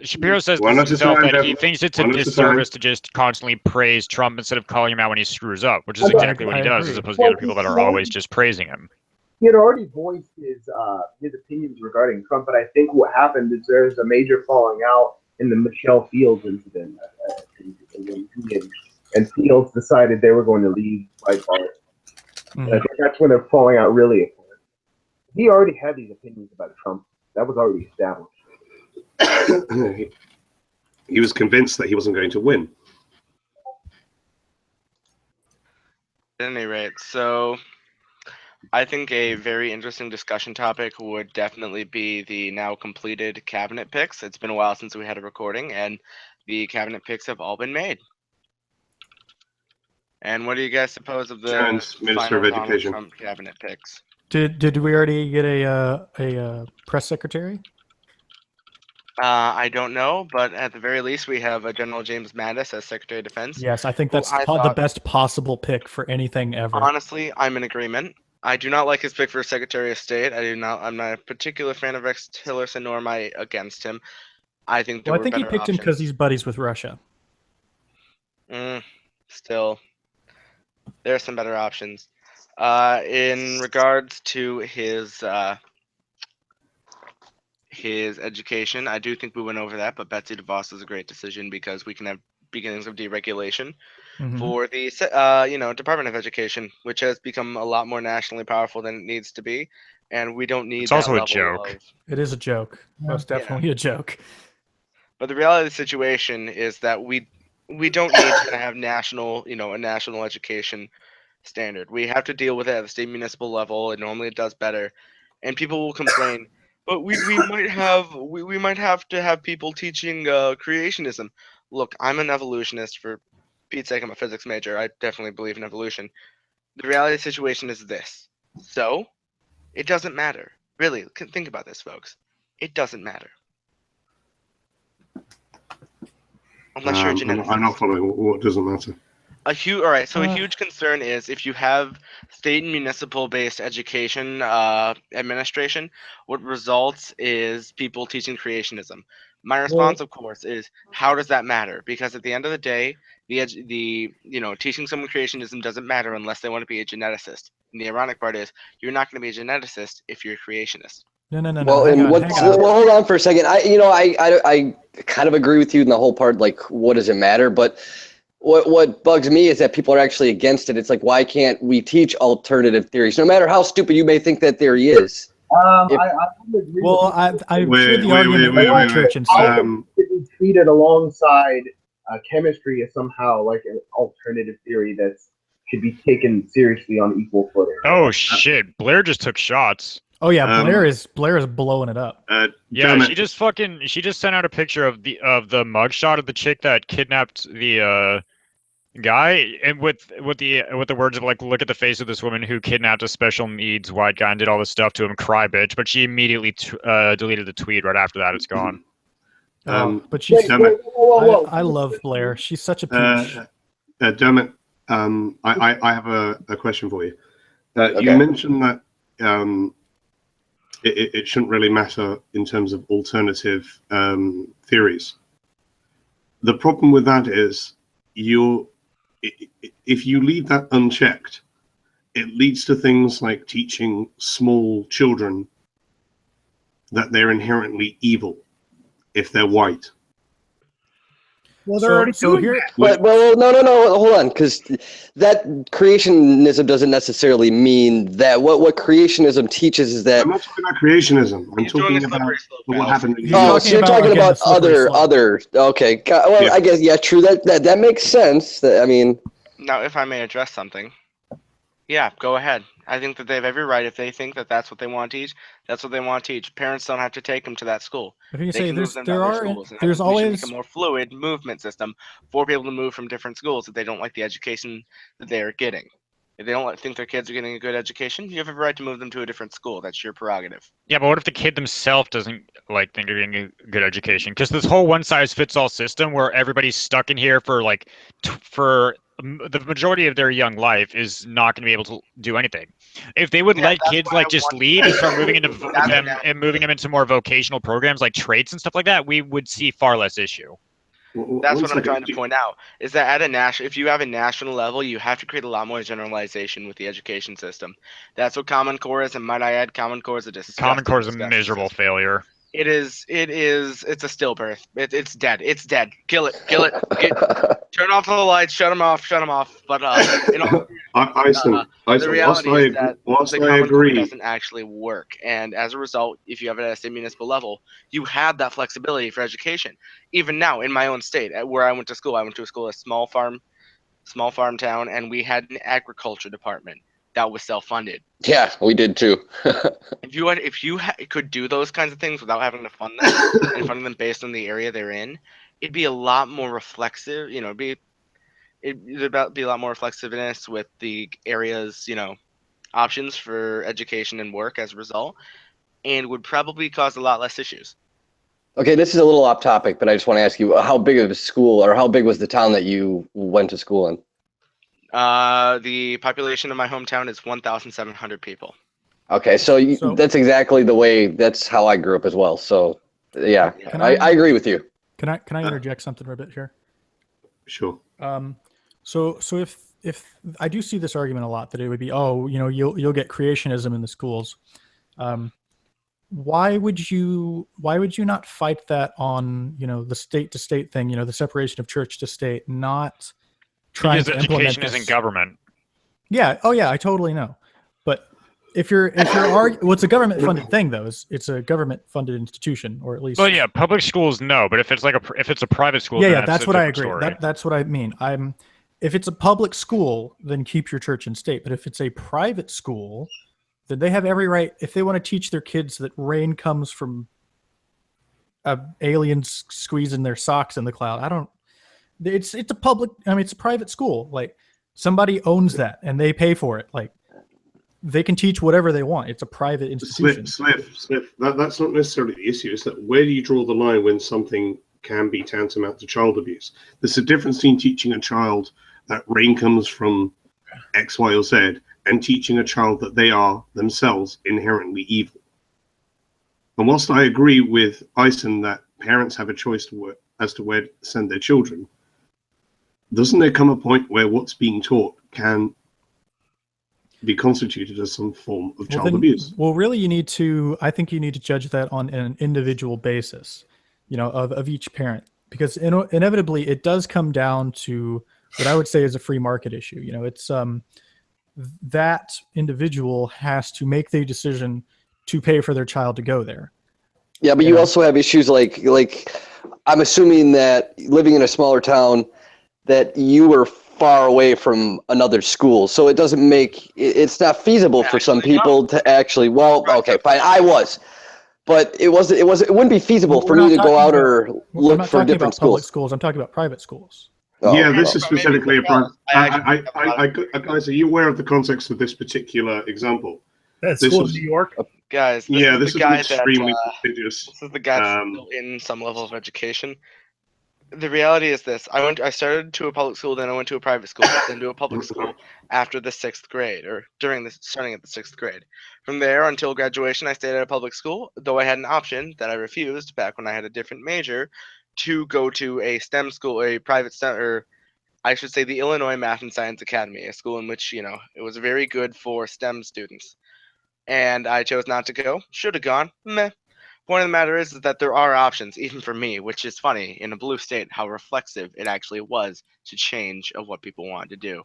C: Shapiro says
A: One
C: this
A: at a
C: himself
A: time,
C: that he
A: Devin.
C: thinks it's a
A: One at a
C: disservice to just constantly praise Trump instead of calling him out when he screws up, which is
E: I
C: exactly what he does,
D: agree.
C: as opposed to the other people that are always just praising him.
E: He had already voiced his opinions regarding Trump, but I think what happened is there's a major falling out in the Michelle Fields incident. When he and Fields decided they were going to leave Breitbart. And I think that's when they're falling out really apart. He already had these opinions about Trump. That was already established.
A: He was convinced that he wasn't going to win.
B: At any rate, so I think a very interesting discussion topic would definitely be the now completed cabinet picks. It's been a while since we had a recording, and the cabinet picks have all been made. And what do you guys suppose of the
A: Jones, Minister
B: final
A: of
B: Donald
A: Education.
B: Trump cabinet picks?
D: Did we already get a press secretary?
B: I don't know, but at the very least, we have General James Mattis as Secretary of Defense.
D: Yes, I think
B: Who
D: that's
B: I
D: the
B: thought-
D: best possible pick for anything ever.
B: Honestly, I'm in agreement. I do not like his pick for Secretary of State. I'm not a particular fan of Rex Tillerson, nor am I against him. I think there
D: Well, I
B: were
D: think he
B: better
D: picked him because
B: options.
D: he's buddies with Russia.
B: Still, there are some better options. In regards to his education, I do think we went over that, but Betsy DeVos is a great decision because we can have beginnings of deregulation for the Department of Education, which has become a lot more nationally powerful than it needs to be, and we don't need.
C: It's
B: that
C: also a
B: level
C: joke.
B: of-
D: It is a joke. Most definitely a joke.
B: But the reality of the situation is that we don't need to have national, a national education standard. We have to deal with it at the state municipal level, and normally it does better. And people will complain, but we might have to have people teaching creationism. Look, I'm an evolutionist. For Pete's sake, I'm a physics major. I definitely believe in evolution. The reality of the situation is this. So, it doesn't matter. Really, think about this, folks. It doesn't matter. Unless you're a geneticist.
A: I'm not following. What doesn't matter?
B: A huge concern is if you have state and municipal based education administration, what results is people teaching creationism. My response, of course, is how does that matter? Because at the end of the day, teaching someone creationism doesn't matter unless they want to be a geneticist. And the ironic part is you're not going to be a geneticist if you're a creationist.
D: No.
G: Well,
D: hang on.
G: Hold on for a second. I kind of agree with you in the whole part. Like, what does it matter? But what bugs me is that people are actually against it. It's like, why can't we teach alternative theories, no matter how stupid you may think that theory is?
E: I would agree.
D: Well, I'm sure the argument
A: wait,
D: church and
E: I
D: stuff.
E: think it be treated alongside chemistry as somehow like an alternative theory that should be taken seriously on equal footing.
C: Oh shit! Blair just took shots.
D: Oh yeah, Blair is blowing it up.
C: Yeah, she just sent out a picture of the mugshot of the chick that kidnapped the guy, and with the words of like, look at the face of this woman who kidnapped a special needs white guy and did all this stuff to him, cry bitch. But she immediately deleted the tweet right after that. It's gone.
D: But she's.
E: Whoa.
D: I love Blair. She's such a peach.
A: Dermot, I have a question for you.
G: Okay.
A: You mentioned that it shouldn't really matter in terms of alternative theories. The problem with that is if you leave that unchecked, it leads to things like teaching small children that they're inherently evil if they're white.
F: Well, they're already doing that.
G: Well, no, hold on, because that creationism doesn't necessarily mean that. What creationism teaches is that.
A: I'm not talking about creationism. I'm talking about what happened.
G: Oh, so you're talking about other. Okay, well, yeah. I guess true. That makes sense.
B: Now, if I may address something, yeah, go ahead. I think that they have every right if they think that that's what they want to teach. That's what they want to teach. Parents don't have to take them to that school.
D: There's
B: We
D: always
B: should make a more fluid movement system for people to move from different schools if they don't like the education that they are getting. If they don't think their kids are getting a good education, you have every right to move them to a different school. That's your prerogative.
C: Yeah, but what if the kid themselves doesn't think they're getting a good education? Because this whole one-size-fits-all system where everybody's stuck in here for the majority of their young life is not going to be able to do anything. If they would let kids just leave and start moving into them and moving them into more vocational programs like trades and stuff like that, we would see far less issue.
B: That's what I'm trying to point out, is that if you have a national level, you have to create a lot more generalization with the education system. That's what Common Core is, and might I add, Common Core is a
C: miserable failure.
B: It's a stillbirth. It's dead. It's dead. Kill it. Turn off the lights. Shut them off. But the reality is that the Common Core doesn't actually work. And as a result, if you have it at a state municipal level, you have that flexibility for education. Even now, in my own state, where I went to school, a small farm town, and we had an agriculture department that was self-funded.
G: Yeah, we did too.
B: If you could do those kinds of things without having to fund them and funding them based on the area they're in, it'd be a lot more reflexive. It'd be a lot more reflexiveness with the area's options for education and work as a result, and would probably cause a lot less issues.
G: Okay, this is a little off topic, but I just want to ask you, how big of a school, or how big was the town that you went to school in?
B: The population of my hometown is 1,700 people.
G: Okay, so that's exactly that's how I grew up as well. So, yeah, I agree with you.
D: Can I interject something for a bit here?
A: Sure.
D: So if I do see this argument a lot that it would be, oh, you'll get creationism in the schools. Why would you not fight that on the state to state thing, the separation of church to state, not trying
C: Because
D: to implement
C: education
D: this?
C: isn't government.
D: Yeah. Oh yeah, I totally know. But if you're well, it's a government funded thing though. It's a government funded institution, or at least.
C: Well, yeah, public schools no, but if it's a private school,
D: Yeah,
C: then
D: that's
C: a
D: what I
C: different
D: agree.
C: story.
D: That's what I mean. If it's a public school, then keep your church and state. But if it's a private school, then they have every right, if they want to teach their kids that rain comes from aliens squeezing their socks in the cloud. It's a public, it's a private school. Like, somebody owns that and they pay for it. Like, they can teach whatever they want. It's a private institution.
A: Slyph, that's not necessarily the issue. It's that where do you draw the line when something can be tantamount to child abuse? There's a difference between teaching a child that rain comes from X, Y, or Z and teaching a child that they are themselves inherently evil. And whilst I agree with Aicen that parents have a choice as to where to send their children, doesn't there come a point where what's being taught can be constituted as some form of child abuse?
D: Well, really, I think you need to judge that on an individual basis, of each parent, because inevitably it does come down to what I would say is a free market issue. It's that individual has to make the decision to pay for their child to go there.
G: Yeah, but you also have issues like I'm assuming that living in a smaller town that you were far away from another school, so it doesn't it's not feasible for some people to actually. Well, okay, fine, I was, but it wouldn't be feasible for me to go out or look for different schools.
D: Public schools. I'm talking about private schools.
A: Oh, yeah, this is specifically a private. Guys, are you aware of the context of this particular example?
F: That school in New York.
B: Guys,
A: this is extremely prestigious.
B: This is the guy that's still in some level of education. The reality is this: I started to a public school, then I went to a private school, then to a public school after the 6th grade, or starting at the 6th grade. From there until graduation, I stayed at a public school, though I had an option that I refused back when I had a different major to go to a STEM school, a private STEM, or I should say the Illinois Math and Science Academy, a school in which, it was very good for STEM students. And I chose not to go. Should have gone. Meh. Point of the matter is that there are options, even for me, which is funny, in a blue state, how reflexive it actually was to change of what people wanted to do.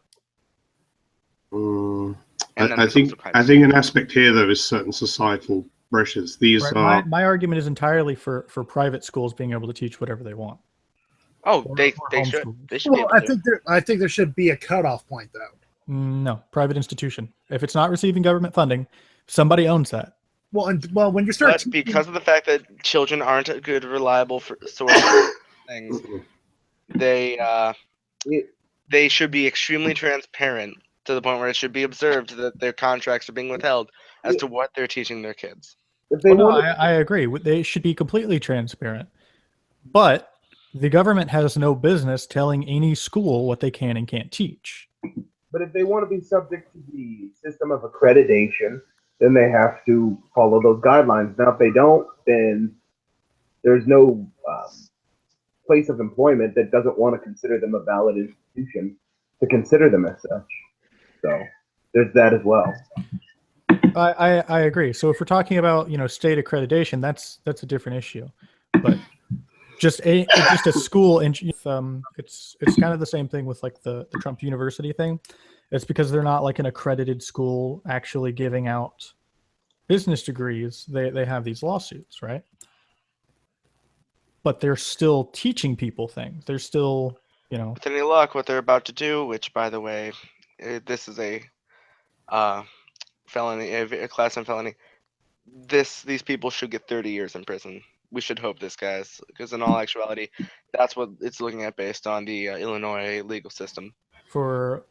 A: I think an aspect here, though, is certain societal pressures. These are
D: my argument is entirely for private schools being able to teach whatever they want.
B: Oh, they should. They should.
F: Well, I think there should be a cutoff point, though.
D: No, private institution. If it's not receiving government funding, somebody owns that.
F: Well, when you start,
B: but because of the fact that children aren't a good, reliable source of things, they should be extremely transparent to the point where it should be observed that their contracts are being withheld as to what they're teaching their kids.
D: I agree. They should be completely transparent, but the government has no business telling any school what they can and can't teach.
E: But if they want to be subject to the system of accreditation, then they have to follow those guidelines. Now, if they don't, then there's no place of employment that doesn't want to consider them a valid institution to consider them as such. So there's that as well.
D: I agree. So if we're talking about state accreditation, that's a different issue. But just a school, and it's kind of the same thing with like the Trump University thing. It's because they're not like an accredited school actually giving out business degrees. They have these lawsuits, right? But they're still teaching people things. They're still,
B: With any luck, what they're about to do, which by the way, this is a felony, a class M felony. These people should get 30 years in prison. We should hope this, guys, because in all actuality, that's what it's looking at based on the Illinois legal system.
D: For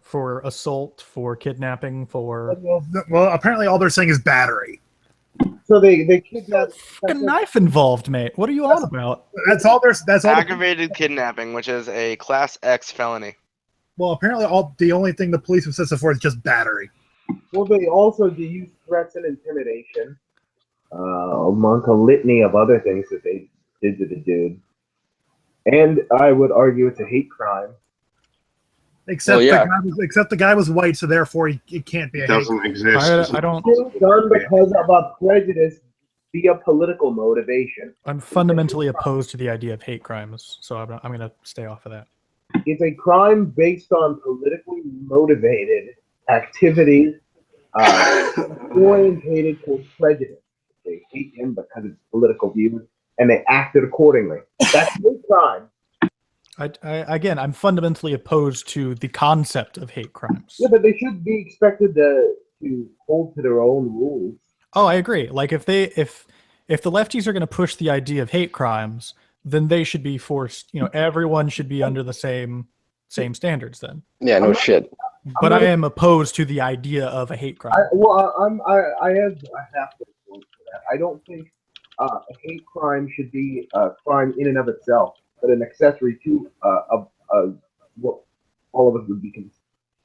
D: assault, for kidnapping, for
F: well, apparently all they're saying is battery.
E: So they kidnapped
D: a knife involved, mate. What are you on about?
F: That's all. That's all.
B: Aggravated kidnapping, which is a Class X felony.
F: Well, apparently the only thing the police have said so far is just battery.
E: Well, they also do use threats and intimidation, among a litany of other things that they did to the dude. And I would argue it's a hate crime.
F: Except the guy was white, so therefore it can't be a hate
A: Doesn't
F: crime.
A: exist.
D: I don't.
E: It's done because of a prejudice via political motivation.
D: I'm fundamentally opposed to the idea of hate crimes, so I'm going to stay off of that.
E: It's a crime based on politically motivated activity, orientated towards prejudice. They hate him because of his political views, and they acted accordingly. That's a crime.
D: Again, I'm fundamentally opposed to the concept of hate crimes.
E: Yeah, but they should be expected to hold to their own rules.
D: Oh, I agree. Like if the lefties are going to push the idea of hate crimes, then they should be forced. Everyone should be under the same standards. Then.
G: Yeah, no shit.
D: But I am opposed to the idea of a hate crime.
E: I have to point to that. I don't think a hate crime should be a crime in and of itself, but an accessory to what all of us would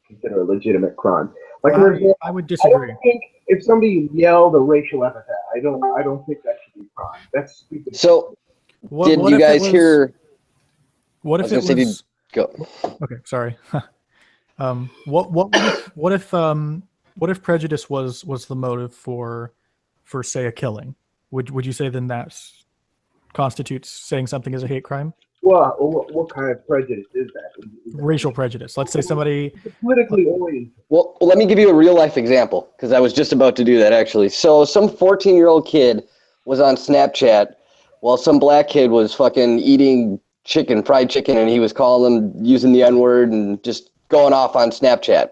E: consider a legitimate crime. Like
D: I would disagree.
E: I don't think if somebody yelled a racial epithet, I don't think that should be a crime. That's stupid.
G: So, did you guys hear?
D: What if it was?
G: Go.
D: Okay, sorry. What if prejudice was the motive for say a killing? Would you say then that constitutes saying something as a hate crime?
E: Well, what kind of prejudice is that?
D: Racial prejudice. Let's say somebody
E: politically oriented.
G: Well, let me give you a real life example because I was just about to do that actually. So, some 14-year-old kid was on Snapchat while some black kid was fucking eating fried chicken, and he was calling them using the N-word and just going off on Snapchat.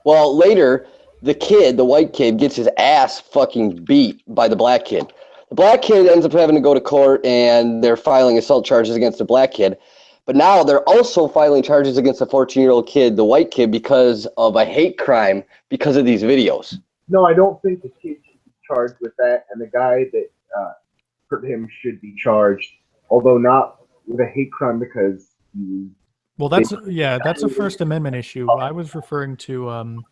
G: Well, later, the white kid, gets his ass fucking beat by the black kid. The black kid ends up having to go to court, and they're filing assault charges against the black kid. But now they're also filing charges against the 14-year-old kid, the white kid, because of a hate crime because of these videos.
E: No, I don't think the kid should be charged with that, and the guy that hurt him should be charged, although not with a hate crime because he...
D: Well, that's a First Amendment issue. I was referring to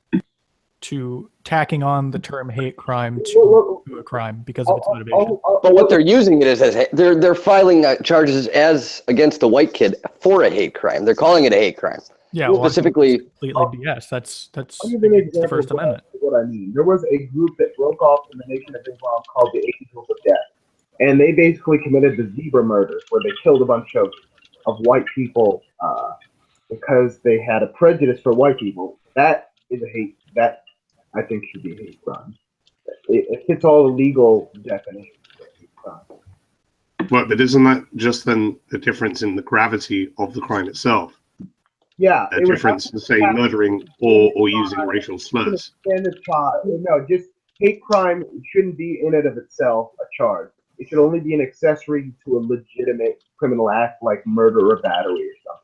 D: tacking on the term hate crime to a crime because of its motivation.
G: But what they're using it as they're filing charges as against the white kid for a hate crime. They're calling it a hate crime.
D: Yeah, well,
G: specifically.
D: Completely BS. That's
E: the
D: First Amendment.
E: What I mean, there was a group that broke off from the Nation of Islam called the Angels of Death, and they basically committed the zebra murders, where they killed a bunch of white people because they had a prejudice for white people. That is a hate. That I think should be a hate crime. It fits all the legal definitions of hate crime.
A: Well, but isn't that just then the difference in the gravity of the crime itself?
E: Yeah.
A: A difference in, say, murdering or using racial slurs.
E: No, just hate crime shouldn't be in and of itself a charge. It should only be an accessory to a legitimate criminal act like murder or battery or something.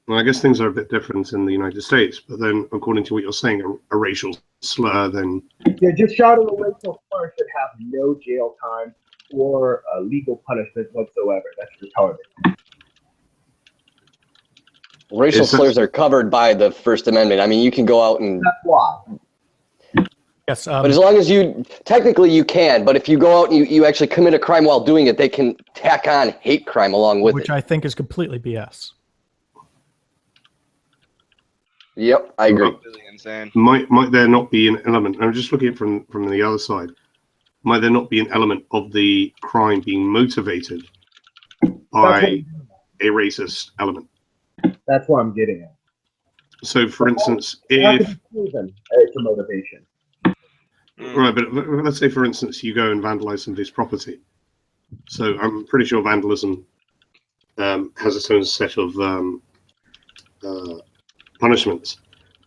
A: Well, I guess things are a bit different in the United States, but then, according to what you're saying, a racial slur, then...
E: Yeah, just shouting a racial slur should have no jail time or legal punishment whatsoever. That's retarded.
G: Racial slurs are covered by the First Amendment. I mean, you can go out and...
E: That's why.
D: Yes,
G: but as long as technically you can, but if you go out and you actually commit a crime while doing it, they can tack on hate crime along with it.
D: Which I think is completely BS.
G: Yep, I agree.
B: Really insane.
A: Might there not be an element? I'm just looking at it from the other side. Might there not be an element of the crime being motivated by a racist element?
E: That's what I'm getting at.
A: So, for instance, if
E: it's a motivation,
A: right, but let's say, for instance, you go and vandalize somebody's property. So, I'm pretty sure vandalism has its own set of punishments,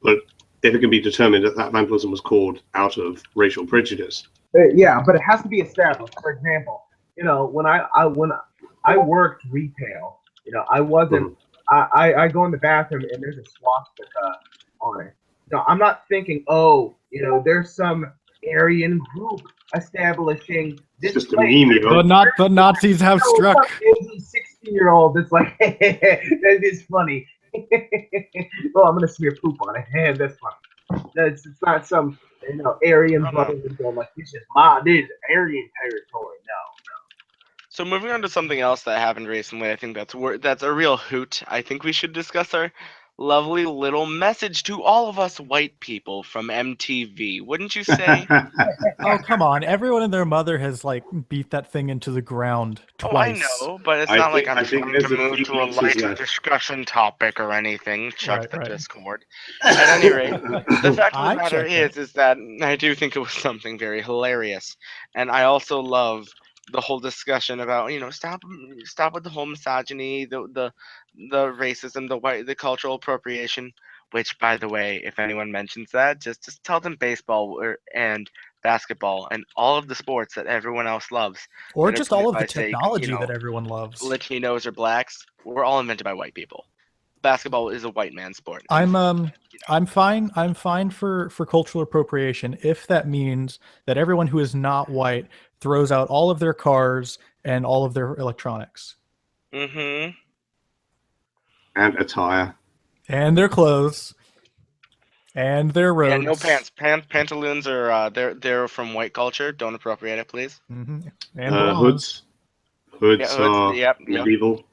A: but if it can be determined that vandalism was caused out of racial prejudice,
E: yeah, but it has to be established. For example, when I worked retail, I wasn't. I go in the bathroom and there's a swastika on it. No, I'm not thinking, there's some Aryan group establishing this.
A: It's just a meme,
D: The Nazis have struck.
E: 16-year-old that's like, that is funny. Oh, I'm gonna smear poop on it. Yeah, that's funny. It's not some Aryan brotherhood going like, this is Aryan territory. No.
B: So moving on to something else that happened recently, I think that's a real hoot. I think we should discuss our lovely little message to all of us white people from MTV, wouldn't you say?
D: Oh, come on. Everyone and their mother has, like, beat that thing into the ground
B: Oh, I
D: twice.
B: know, but it's
A: I
B: not
A: think-
B: like
A: I
B: I'm
A: think
B: trying
A: there's
B: to
A: a
B: move
A: few
B: to a
A: pieces
B: lighter
A: left.
B: discussion topic or anything. Chuck the
D: Right.
B: Discord. At any rate, the fact of
D: I
B: the matter
D: checked
B: is that I do think it was something very hilarious, and I also love the whole discussion about stop with the whole misogyny, the racism, the cultural appropriation. Which, by the way, if anyone mentions that, just tell them baseball and basketball and all of the sports that everyone else loves.
D: Or
B: that are
D: just all of the
B: played by, say,
D: technology that everyone loves.
B: Latinos or blacks, were all invented by white people. Basketball is a white man's sport.
D: I'm fine for cultural appropriation if that means that everyone who is not white throws out all of their cars and all of their electronics.
B: Mm-hmm.
A: And attire.
D: And their clothes. And their roads.
B: Yeah, no pants. Pantaloons are they're from white culture. Don't appropriate it, please.
D: Mm-hmm. And
A: Hoods. Hoods
B: Yeah,
A: are
B: yep.
A: medieval.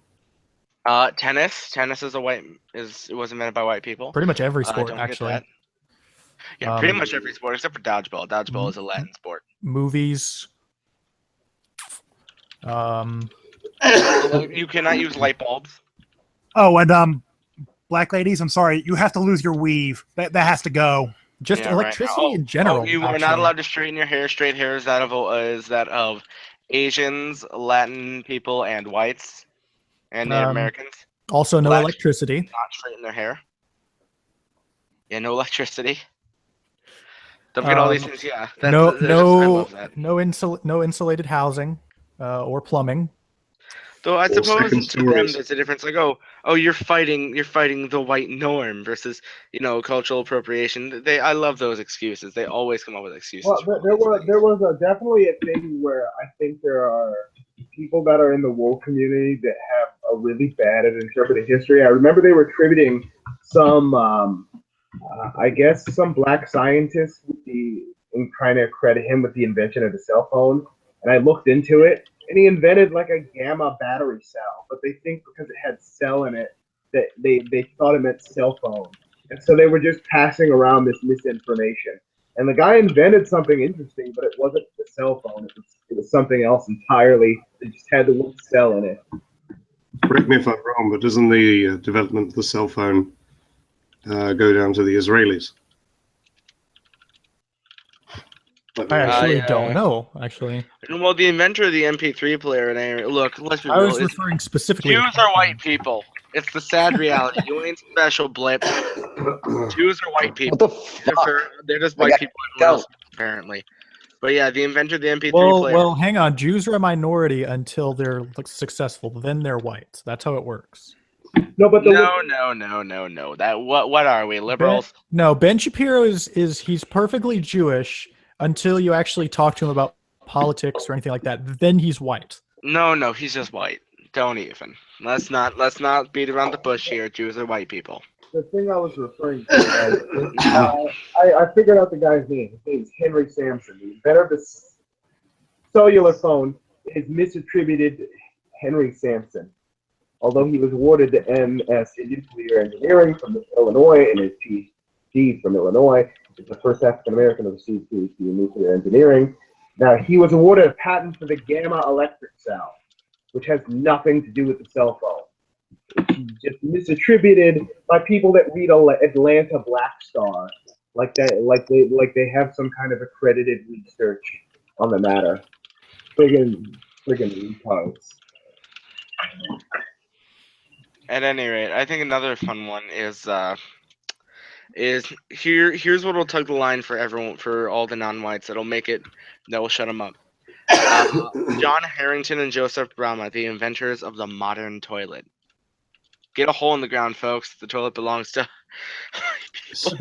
B: Tennis is it was invented by white people.
D: Pretty much every sport,
B: Don't
D: actually.
B: Get that. Yeah, pretty much every sport except for dodgeball. Dodgeball is a Latin sport.
D: Movies.
B: You cannot use light bulbs.
F: Oh, and black ladies, I'm sorry, you have to lose your weave. That has to go.
D: Just electricity in general.
B: You are not allowed to straighten your hair. Straight hair is that of Asians, Latin people, and whites, and Native Americans.
D: Also, no electricity.
B: Not straighten their hair. Yeah, no electricity. Don't get all these things. Yeah, I love that.
D: No insulated housing or plumbing.
B: Though I suppose to them there's a difference. Like, oh, you're fighting the white norm versus cultural appropriation. I love those excuses. They always come up with excuses.
E: Well, there was definitely a thing where I think there are people that are in the woke community that have a really bad at interpreting history. I remember they were attributing some, I guess, some black scientist in trying to credit him with the invention of the cell phone. And I looked into it. And he invented like a gamma battery cell, but they think because it had cell in it that they thought it meant cell phone. And so they were just passing around this misinformation. And the guy invented something interesting, but it wasn't the cell phone. It was something else entirely. It just had the word cell in it.
A: Correct me if I'm wrong, but doesn't the development of the cell phone go down to the Israelis?
D: I actually don't know. Actually,
B: well, the inventor of the MP3 player, look, let's be real.
D: I was referring specifically.
B: Jews are white people. It's the sad reality. You ain't special, Blip. Jews are white people.
G: What the fuck?
B: They're just white people, apparently. But yeah, the inventor of the MP3 player.
D: Well, hang on. Jews are a minority until they're successful. Then they're white. That's how it works.
B: No, That what are we, liberals?
D: Ben Shapiro is he's perfectly Jewish until you actually talk to him about politics or anything like that. Then he's white.
B: No, he's just white. Don't even. Let's not beat around the bush here. Jews are white people.
E: The thing I was referring to, I figured out the guy's name. His name's Henry Sampson. The inventor of the cellular phone is misattributed to Henry Sampson. Although he was awarded the MS in nuclear engineering from Illinois and his PhD from Illinois, is the first African American to receive PhD in nuclear engineering. Now, he was awarded a patent for the gamma electric cell, which has nothing to do with the cell phone. It's just misattributed by people that read Atlanta Black Star, like they have some kind of accredited research on the matter. Friggin' retards.
B: At any rate, I think another fun one is here's what will tug the line for everyone, for all the non-whites that will shut them up. John Harrington and Joseph Brahma, the inventors of the modern toilet. Get a hole in the ground, folks. The toilet belongs to
F: Go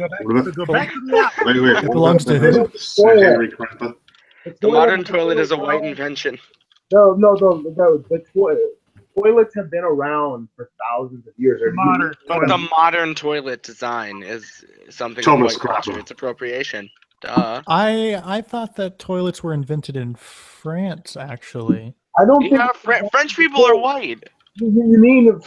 F: back to the
A: Wait.
D: It belongs to who?
A: Henry Crapper.
B: The modern toilet is a white invention.
E: No. The toilets have been around for thousands of years.
B: But the modern toilet design is something
A: Thomas
B: of white culture.
A: Crapper.
B: It's appropriation. Duh.
D: I thought that toilets were invented in France, actually.
E: I don't think
B: French people are white.
E: You mean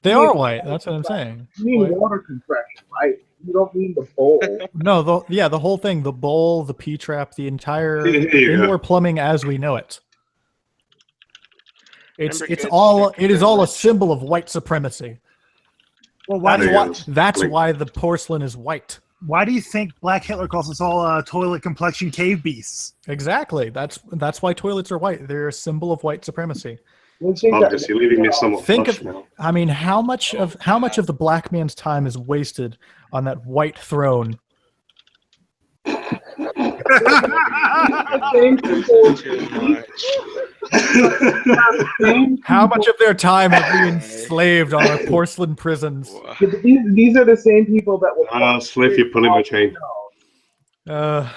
D: They are white. That's what I'm saying.
E: You mean
D: White.
E: water compression, right? You don't mean the bowl.
D: No, the whole thing, the bowl, the P-trap, the entire
A: Yeah.
D: indoor plumbing as we know it. It is
B: kids,
D: all a symbol of white supremacy.
F: Well, why
D: That's why the porcelain is white.
F: Why do you think Black Hitler calls us all toilet complexion cave beasts?
D: Exactly. That's why toilets are white. They're a symbol of white supremacy.
A: Marcus, you're leaving me somewhat flushed now.
D: I mean, how much of the black man's time is wasted on that white throne? How much of their time are being enslaved on our porcelain prisons?
E: These are the same people that will.
A: Slyph, you're pulling my chain.
E: These are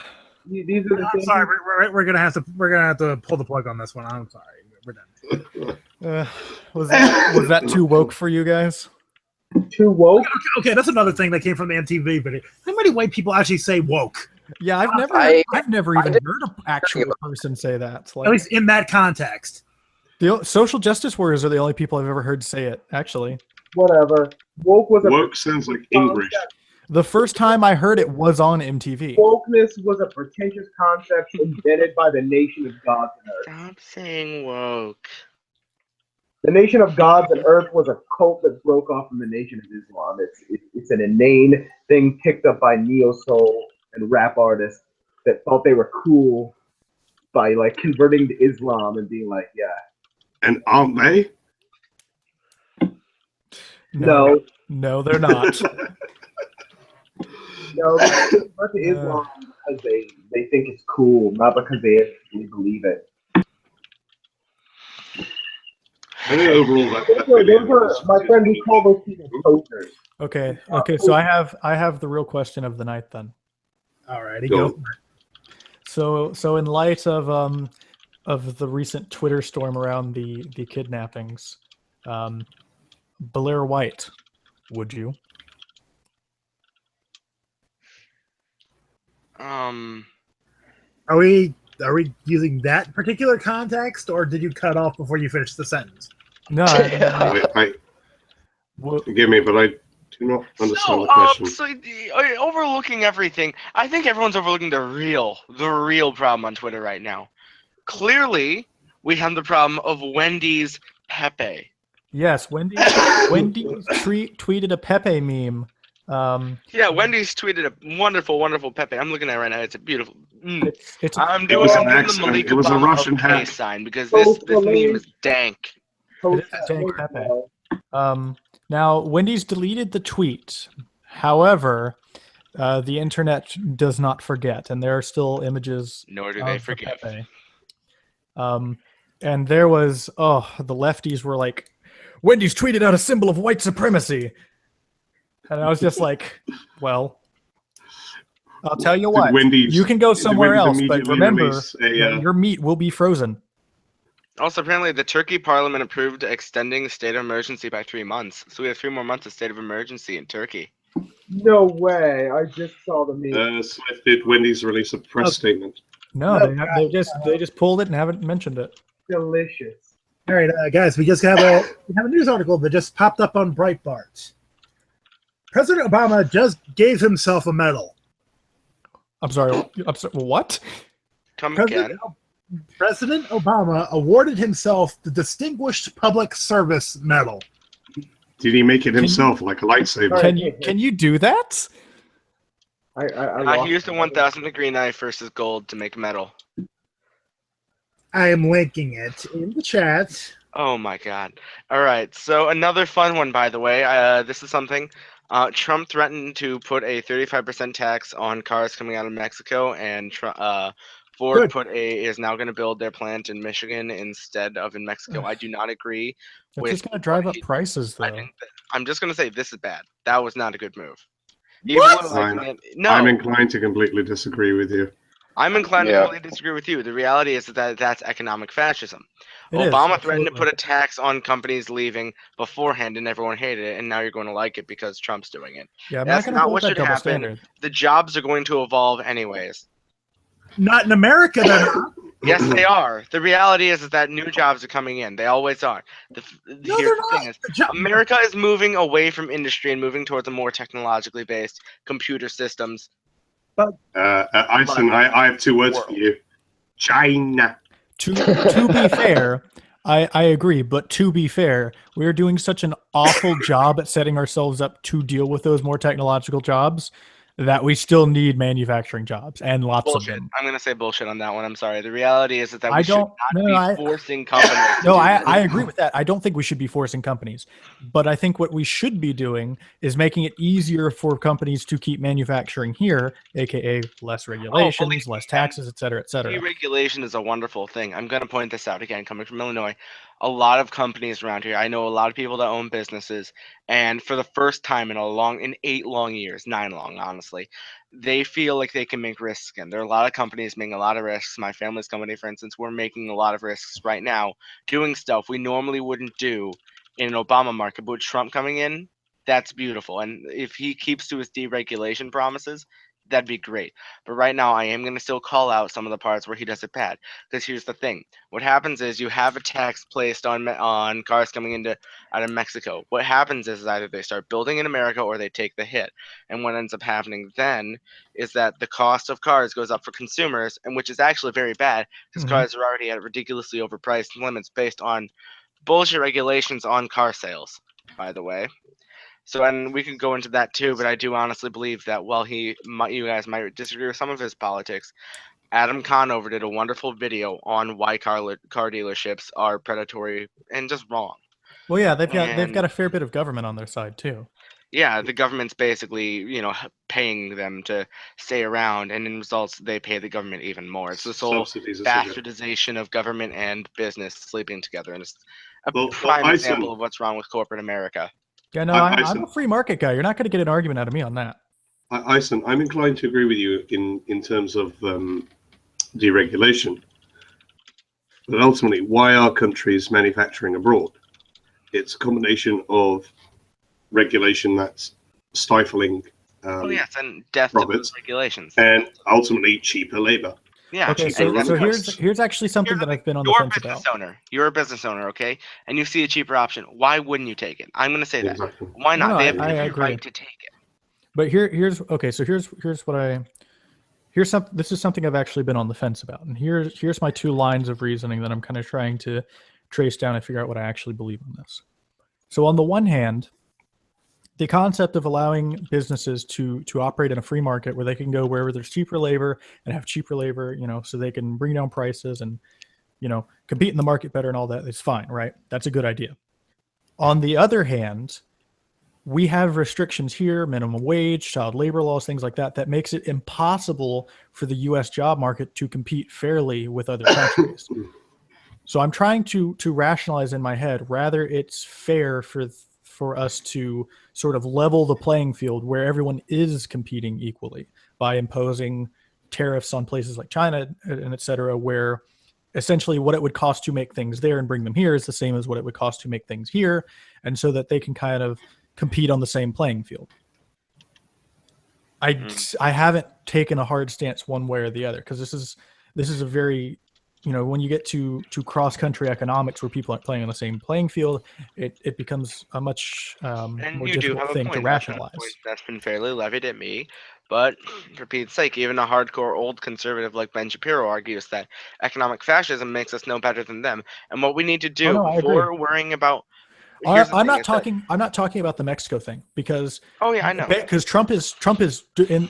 E: the
F: I'm
E: same
F: sorry, we're gonna have to pull the plug on this one. I'm sorry, we're done.
D: Was that too woke for you guys?
E: Too woke?
F: Okay, that's another thing that came from the MTV video. How many white people actually say woke?
D: Yeah, I've never even heard an actual person say that. Like,
F: At least in that context.
D: the social justice warriors are the only people I've ever heard say it. Actually,
E: Whatever.
A: Woke sounds like English.
D: the first time I heard it was on MTV.
E: Wokeness was a pretentious concept invented by the nation of gods and earth.
B: Stop saying woke.
E: The nation of gods and earth was a cult that broke off from the nation of Islam. It's an inane thing picked up by neo-soul and rap artists that thought they were cool by like converting to Islam and being like, yeah.
A: And aren't they?
E: No,
D: they're not.
E: no, they convert to Islam because they think it's cool, not because they actually believe it.
A: I think overall
E: My friend, we call those people posters.
D: Okay. So I have the real question of the night then.
F: Alrighty,
A: Go.
F: go.
D: So in light of the recent Twitter storm around the kidnappings, Blair White, would you?
F: Are we using that particular context, or did you cut off before you finished the sentence?
D: No.
A: Forgive me, but I do not understand the question.
B: Overlooking everything, I think everyone's overlooking the real problem on Twitter right now. Clearly, we have the problem of Wendy's Pepe.
D: Yes, Wendy's tweeted a Pepe meme.
B: Yeah, Wendy's tweeted a wonderful, wonderful Pepe. I'm looking at it right now. It's a beautiful. I'm
A: It
B: doing
A: was an
B: the
A: accent.
B: Malik
A: It was a
B: Obama
A: Russian
B: okay
A: hack.
B: sign because this meme is dank.
D: It is a dank Pepe. Now, Wendy's deleted the tweet. However, the internet does not forget, and there are still images.
B: Nor do
D: of
B: they
D: the
B: forgive.
D: Pepe. And there was, the lefties were like, Wendy's tweeted out a symbol of white supremacy. And I was just like, well, I'll tell you what, you can go somewhere else, but remember, your meat will be frozen.
B: Also, apparently, the Turkey parliament approved extending the state of emergency by 3 months. So we have 3 more months of state of emergency in Turkey.
E: No way! I just saw the meme.
A: Slyph, did Wendy's release a press statement?
D: No, they just pulled it and haven't mentioned it.
E: Delicious.
F: All right, guys, we have a news article that just popped up on Breitbart. President Obama just gave himself a medal.
D: I'm sorry. What?
B: Come again.
F: President Obama awarded himself the Distinguished Public Service Medal.
A: Did he make it himself, like a lightsaber?
D: Can you do that?
B: He used a 1,000 degree knife versus gold to make metal.
F: I am linking it in the chat.
B: Oh my god. All right. So another fun one, by the way. This is something. Trump threatened to put a 35% tax on cars coming out of Mexico, and Ford is now going to build their plant in Michigan instead of in Mexico. I do not agree.
D: It's just going to drive up prices, though.
B: I'm just going to say this is bad. That was not a good move.
A: I'm inclined to completely disagree with you.
B: I'm inclined to completely disagree with you. The reality is that that's economic fascism. Obama threatened to put a tax on companies leaving beforehand, and everyone hated it, and now you're going to like it because Trump's doing it.
D: Yeah,
B: that's not what should happen. The jobs are going to evolve anyways.
F: Not in America, they're not.
B: Yes, they are. The reality is that new jobs are coming in. They always are.
F: No,
B: Here's
F: they're
B: the
F: not.
B: thing is, America is moving away from industry and moving towards a more technologically based computer systems.
A: Aicen, I have 2 words for you. China.
D: To be fair, I agree, but to be fair, we're doing such an awful job at setting ourselves up to deal with those more technological jobs that we still need manufacturing jobs and lots
B: Bullshit.
D: of them.
B: I'm gonna say bullshit on that one. I'm sorry. The reality is that
D: I
B: we should
D: don't-
B: not
D: no,
B: be
D: I-
B: forcing companies. to
D: No,
B: do
D: I
B: this.
D: agree with that. I don't think we should be forcing companies, but I think what we should be doing is making it easier for companies to keep manufacturing here, aka less regulations, less taxes, et cetera, et cetera.
B: Deregulation is a wonderful thing. I'm going to point this out again, coming from Illinois. A lot of companies around here, I know a lot of people that own businesses, and for the first time in 8 long years, 9 long, honestly, they feel like they can make risks again. There are a lot of companies making a lot of risks. My family's company, for instance, we're making a lot of risks right now, doing stuff we normally wouldn't do in an Obama market. But with Trump coming in, that's beautiful. And if he keeps to his deregulation promises, that'd be great. But right now, I am going to still call out some of the parts where he does it bad. Because here's the thing: what happens is you have a tax placed on cars coming out of Mexico. What happens is either they start building in America or they take the hit. And what ends up happening then is that the cost of cars goes up for consumers, and which is actually very bad because cars are already at ridiculously overpriced limits based on bullshit regulations on car sales. By the way. So, and we could go into that too, but I do honestly believe that while you guys might disagree with some of his politics, Adam Conover did a wonderful video on why car dealerships are predatory and just wrong.
D: Well, yeah, they've got a fair bit of government on their side too.
B: Yeah, the government's basically, paying them to stay around, and in results, they pay the government even more. It's this whole
A: Subsidies, et cetera.
B: bastardization of government and business sleeping together, and it's a
A: Well,
B: prime
A: Aicen-
B: example of what's wrong with corporate America.
D: Yeah, no,
A: I-
D: I'm a free market guy. You're not going to get an argument out of me on that.
A: Aicen, I'm inclined to agree with you in terms of deregulation. But ultimately, why are countries manufacturing abroad? It's a combination of regulation that's stifling
B: Oh yes, and death to
A: profits,
B: those regulations.
A: and ultimately cheaper labor.
B: Yeah.
D: Okay,
A: cheaper
B: and
D: so
A: rent.
D: here's actually something that I've been on the
B: you're a
D: fence
B: business
D: about.
B: owner. You're a business owner, okay? And you see a cheaper option. Why wouldn't you take it? I'm going to say that.
A: Exactly.
B: Why not?
D: No,
B: they have
D: I
B: every
D: agree.
B: right to take it.
D: But here's this is something I've actually been on the fence about, and here's my 2 lines of reasoning that I'm kind of trying to trace down and figure out what I actually believe on this. So on the one hand, the concept of allowing businesses to operate in a free market where they can go wherever there's cheaper labor and have cheaper labor, so they can bring down prices and compete in the market better and all that is fine, right? That's a good idea. On the other hand, we have restrictions here, minimum wage, child labor laws, things like that makes it impossible for the U.S. job market to compete fairly with other countries. So I'm trying to rationalize in my head, rather it's fair for us to sort of level the playing field where everyone is competing equally by imposing tariffs on places like China and et cetera, where essentially what it would cost to make things there and bring them here is the same as what it would cost to make things here, and so that they can kind of compete on the same playing field. I haven't taken a hard stance one way or the other, because this is a very, when you get to cross-country economics where people aren't playing on the same playing field, it becomes a much
B: And
D: more
B: you do
D: difficult
B: have a
D: thing
B: point.
D: to
B: That's been a
D: rationalize.
B: point that's been fairly levied at me. But for Pete's sake, even a hardcore old conservative like Ben Shapiro argues that economic fascism makes us no better than them. And what we need to do
D: no, I
B: before worrying about here's the
D: I'm
B: thing,
D: not
B: is that-
D: talking about the Mexico thing, because
B: Oh yeah, I know.
D: because Trump is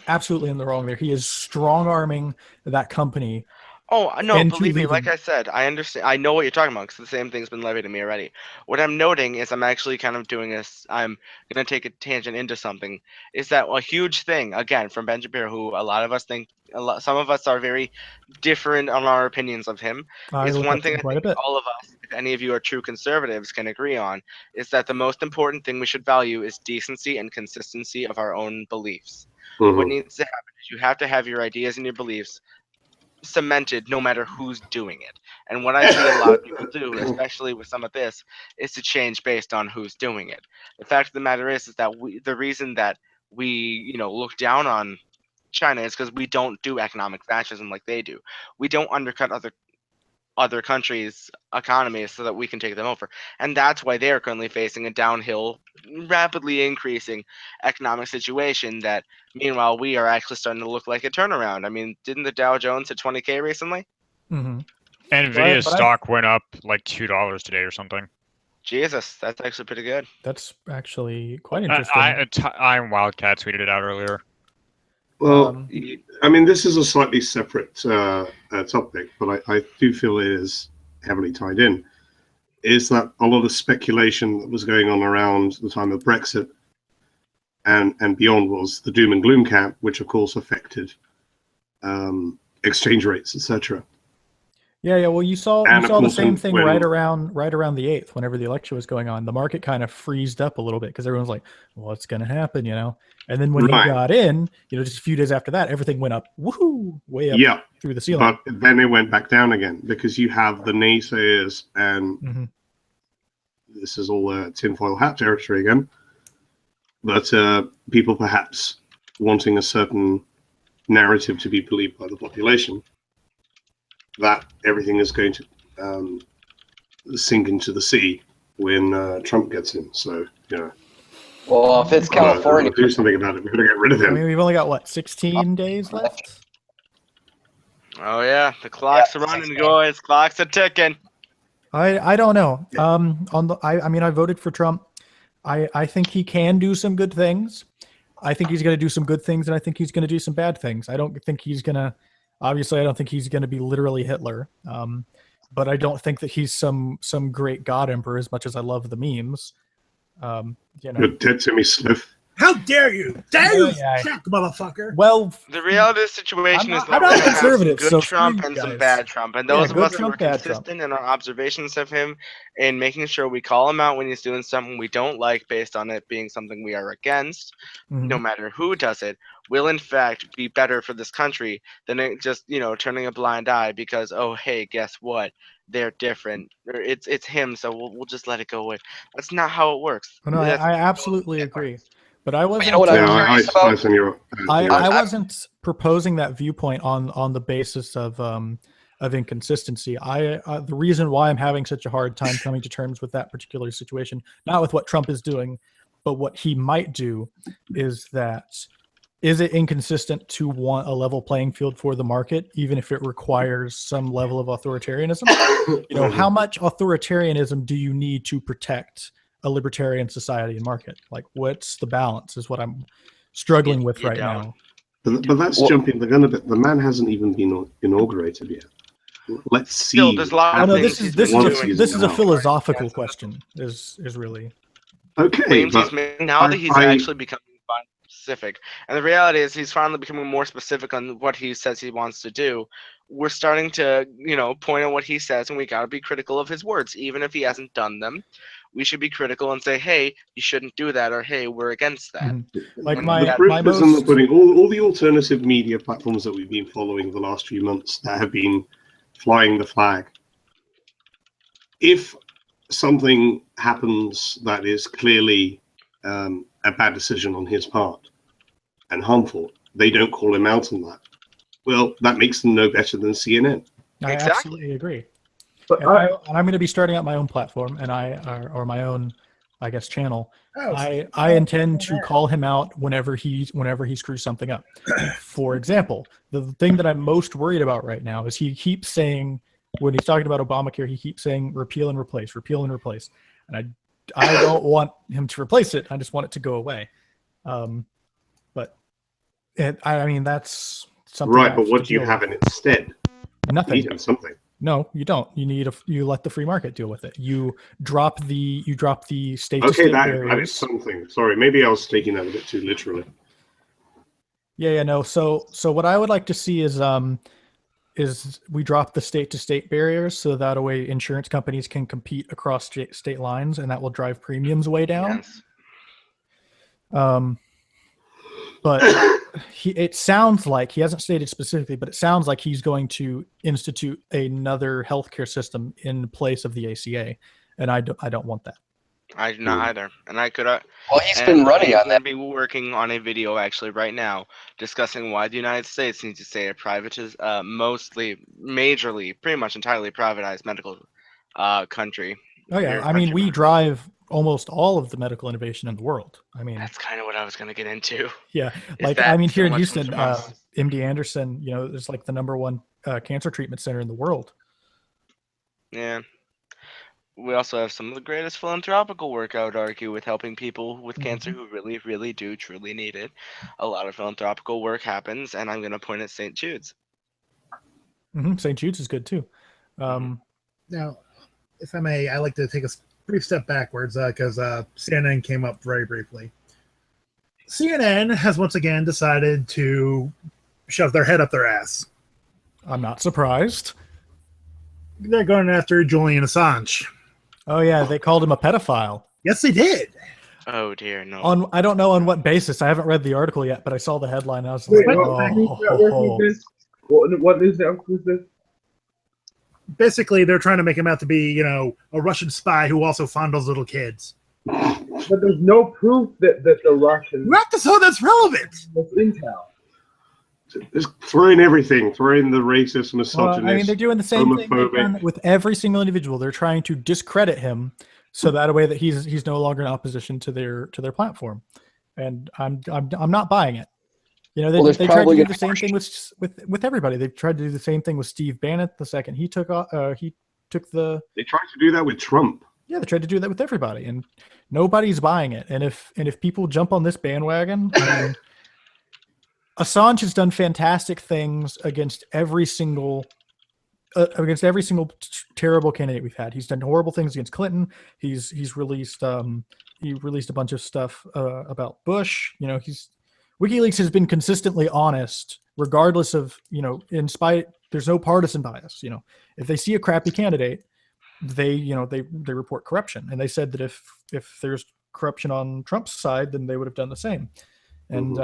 D: absolutely in the wrong there. He is strong arming that company.
B: Oh no,
D: and
B: believe
D: to
B: me, like
D: leaving.
B: I said, I understand. I know what you're talking about because the same thing's been levied at me already. What I'm noting is I'm actually kind of doing this. I'm gonna take a tangent into something. Is that a huge thing again from Ben Shapiro, who a lot of us think, some of us are very different on our opinions of him.
D: I
B: Is
D: look
B: one
D: up to
B: thing
D: him
B: I
D: quite a
B: think
D: bit.
B: all of us, if any of you are true conservatives, can agree on, is that the most important thing we should value is decency and consistency of our own beliefs. What needs to happen is you have to have your ideas and your beliefs cemented no matter who's doing it. And what I see a lot of people do, especially with some of this, is to change based on who's doing it. The fact of the matter is that the reason that we look down on China is because we don't do economic fascism like they do. We don't undercut other other countries' economies so that we can take them over. And that's why they are currently facing a downhill, rapidly increasing economic situation that, meanwhile, we are actually starting to look like a turnaround. I mean, didn't the Dow Jones hit 20K recently?
D: Mm-hmm.
C: And Nvidia's stock went up like $2 today or something.
B: Jesus, that's actually pretty good.
D: That's actually quite interesting.
C: I'm Wildcat tweeted it out earlier.
A: Well, I mean, this is a slightly separate topic, but I do feel it is heavily tied in. Is that a lot of speculation that was going on around the time of Brexit and beyond was the doom and gloom camp, which of course affected exchange rates, etc.
D: Yeah. Well, you saw the same thing right around the 8th, whenever the election was going on. The market kind of freezed up a little bit because everyone's like, "What's going to happen?" And then when he got in, just a few days after that, everything went up, woohoo, way up through the ceiling.
A: But then it went back down again because you have the naysayers, and this is all tinfoil hat territory again. But people perhaps wanting a certain narrative to be believed by the population, that everything is going to sink into the sea when Trump gets in. So,
G: Well, if it's California,
A: do something about it. We're going to get rid of him.
D: I mean, we've only got 16 days left.
B: Oh yeah, the clocks are running, guys. Clocks are ticking.
D: I don't know. I voted for Trump. I think he can do some good things. I think he's going to do some good things, and I think he's going to do some bad things. I don't think he's going to. Obviously, I don't think he's going to be literally Hitler. But I don't think that he's some great god emperor as much as I love the memes.
A: You're dead to me, Slyph.
F: How dare you? Check, motherfucker.
D: Well,
B: the reality of the situation is that
D: I'm not conservative,
B: some good Trump and some bad Trump. And those of us who are consistent in our observations of him and making sure we call him out when he's doing something we don't like based on it being something we are against, no matter who does it, will in fact be better for this country than it just, turning a blind eye because, oh, hey, guess what? They're different. Or it's him, so we'll just let it go away. That's not how it works.
D: No, I absolutely agree. But I wasn't.
G: I
D: wasn't proposing that viewpoint on the basis of inconsistency. The reason why I'm having such a hard time coming to terms with that particular situation, not with what Trump is doing, but what he might do, is it inconsistent to want a level playing field for the market, even if it requires some level of authoritarianism? How much authoritarianism do you need to protect a libertarian society and market? Like, what's the balance is what I'm struggling with right now.
A: But that's jumping the gun a bit. The man hasn't even been inaugurated yet. Let's see.
B: Still, there's a lot of
D: this is a philosophical question. Is really
A: okay.
B: But now that he's actually becoming specific, and the reality is he's finally becoming more specific on what he says he wants to do. We're starting to, point out what he says, and we got to be critical of his words, even if he hasn't done them. We should be critical and say, "Hey, you shouldn't do that," or "Hey, we're against that."
D: Like
A: putting all the alternative media platforms that we've been following the last few months that have been flying the flag. If something happens that is clearly a bad decision on his part and harmful, they don't call him out on that. Well, that makes them no better than CNN.
D: I absolutely agree. But I'm going to be starting out my own platform, and or my own, I guess, channel. I intend to call him out whenever he screws something up. For example, the thing that I'm most worried about right now is he keeps saying, when he's talking about Obamacare, he keeps saying repeal and replace, and I don't want him to replace it. I just want it to go away. But that's something.
A: Right, but what do you have in instead?
D: Nothing.
A: You have something.
D: No, you don't. You let the free market deal with it. You drop the state.
A: Okay, that is something. Sorry, maybe I was taking that a bit too literally.
D: Yeah, no. So what I would like to see is we drop the state to state barriers, so that way insurance companies can compete across state lines, and that will drive premiums way down.
B: Yes.
D: But it sounds like, he hasn't stated specifically, but it sounds like he's going to institute another healthcare system in place of the ACA, and I don't want that.
B: I do not either, and I could.
G: Well, he's been running on
B: I'm
G: that.
B: going to be working on a video actually right now discussing why the United States needs to stay a mostly, majorly, pretty much entirely privatized medical country.
D: Oh yeah,
B: Your
D: I mean,
B: country.
D: we drive almost all of the medical innovation in the world. I mean,
B: That's kind of what I was going to get into.
D: yeah,
B: is
D: like
B: that
D: I mean,
B: so
D: here in
B: much
D: Houston,
B: from us.
D: MD Anderson, you know, is like the #1 cancer treatment center in the world.
B: Yeah. We also have some of the greatest philanthropical work, I would argue, with helping people with cancer who really, really do truly need it. A lot of philanthropical work happens, and I'm going to point at St. Jude's.
D: St. Jude's is good too.
F: Now, if I may, I like to take a brief step backwards because CNN came up very briefly. CNN has once again decided to shove their head up their ass.
D: I'm not surprised.
F: They're going after Julian Assange.
D: Oh yeah, they called him a pedophile.
F: Yes, they did.
B: Oh dear, no.
D: I don't know on what basis. I haven't read the article yet, but I saw the headline. And I was
E: Wait,
D: like,
E: what news network was this?
F: Basically, they're trying to make him out to be, a Russian spy who also fondles little kids.
E: But there's no proof that the Russians.
F: So that's relevant.
E: That's intel.
A: Just throw in everything. Throw in the racist, misogynist.
D: I mean, they're doing the same thing they've
A: homophobic.
D: done with every single individual. They're trying to discredit him, so that way that he's no longer in opposition to their platform. And I'm not buying it. You know, they tried to do the same thing with everybody. They've tried to do the same thing with Steve Bannon the second he took the.
A: They tried to do that with Trump.
D: Yeah, they tried to do that with everybody, and nobody's buying it. And if people jump on this bandwagon, I mean, Assange has done fantastic things against every single terrible candidate we've had. He's done horrible things against Clinton. He's released a bunch of stuff about Bush. You know, WikiLeaks has been consistently honest, regardless of, there's no partisan bias. You know, if they see a crappy candidate, they report corruption. And they said that if there's corruption on Trump's side, then they would have done the same. And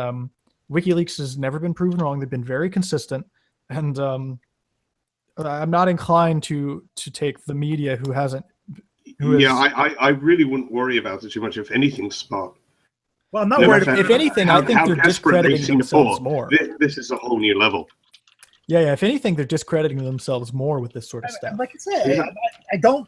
D: WikiLeaks has never been proven wrong. They've been very consistent. And I'm not inclined to take the media
A: I really wouldn't worry about it too much. If anything, Spot.
F: Well, I'm not worried about.
D: If anything, I think they're discrediting themselves more.
A: This is a whole new level.
D: Yeah. If anything, they're discrediting themselves more with this sort of stuff.
F: Like I said, I don't.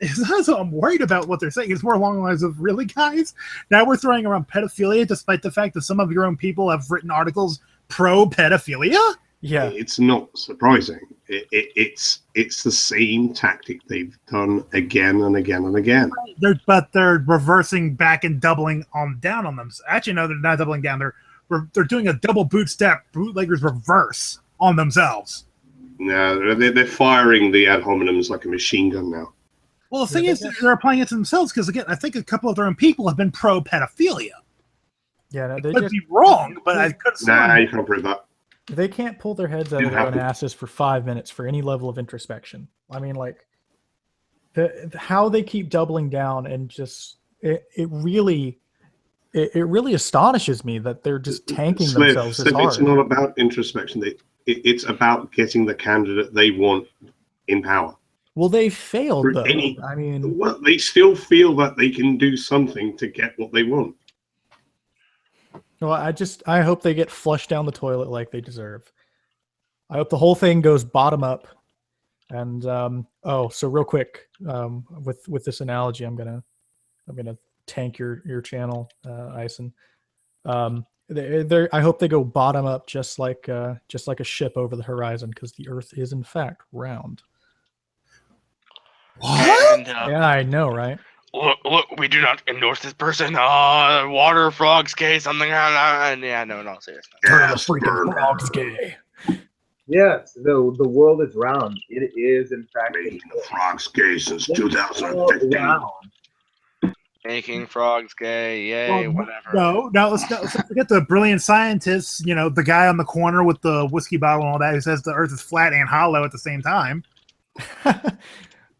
F: It's not so I'm worried about what they're saying. It's more along the lines of, really, guys? Now we're throwing around pedophilia, despite the fact that some of your own people have written articles pro-pedophilia?
D: Yeah.
A: It's not surprising. It's the same tactic they've done again and again and again.
F: They're reversing back and doubling down on them. Actually, no, they're not doubling down. They're doing a double bootleggers reverse on themselves.
A: No, they're firing the ad hominems like a machine gun now.
F: Well, the thing is, they're applying it to themselves because, again, I think a couple of their own people have been pro-pedophilia.
D: Yeah, no,
F: I could be wrong, but I could.
A: Nah, you can't prove that.
D: They can't pull their heads out of their own asses for 5 minutes for any level of introspection. I mean, like, how they keep doubling down and just it really astonishes me that they're just tanking themselves this hard.
A: It's not about introspection. It's about getting the candidate they want in power.
D: Well, they failed, though. Well,
A: they still feel that they can do something to get what they want.
D: Well, I hope they get flushed down the toilet like they deserve. I hope the whole thing goes bottom up. And so real quick, with this analogy, I'm gonna tank your channel, Aicen. I hope they go bottom up, just like a ship over the horizon, because the Earth is in fact round.
F: What?
D: Yeah, I know, right?
B: Look, we do not endorse this person. Water frogs gay, something. Yeah, no, seriously.
D: Turn the freaking frogs gay.
E: Yes, the world is round. It is, in fact,
A: making the frogs gay since 2015.
B: Making frogs gay, yay, whatever.
F: No, let's forget the brilliant scientists. You know, the guy on the corner with the whiskey bottle and all that, who says the Earth is flat and hollow at the same time.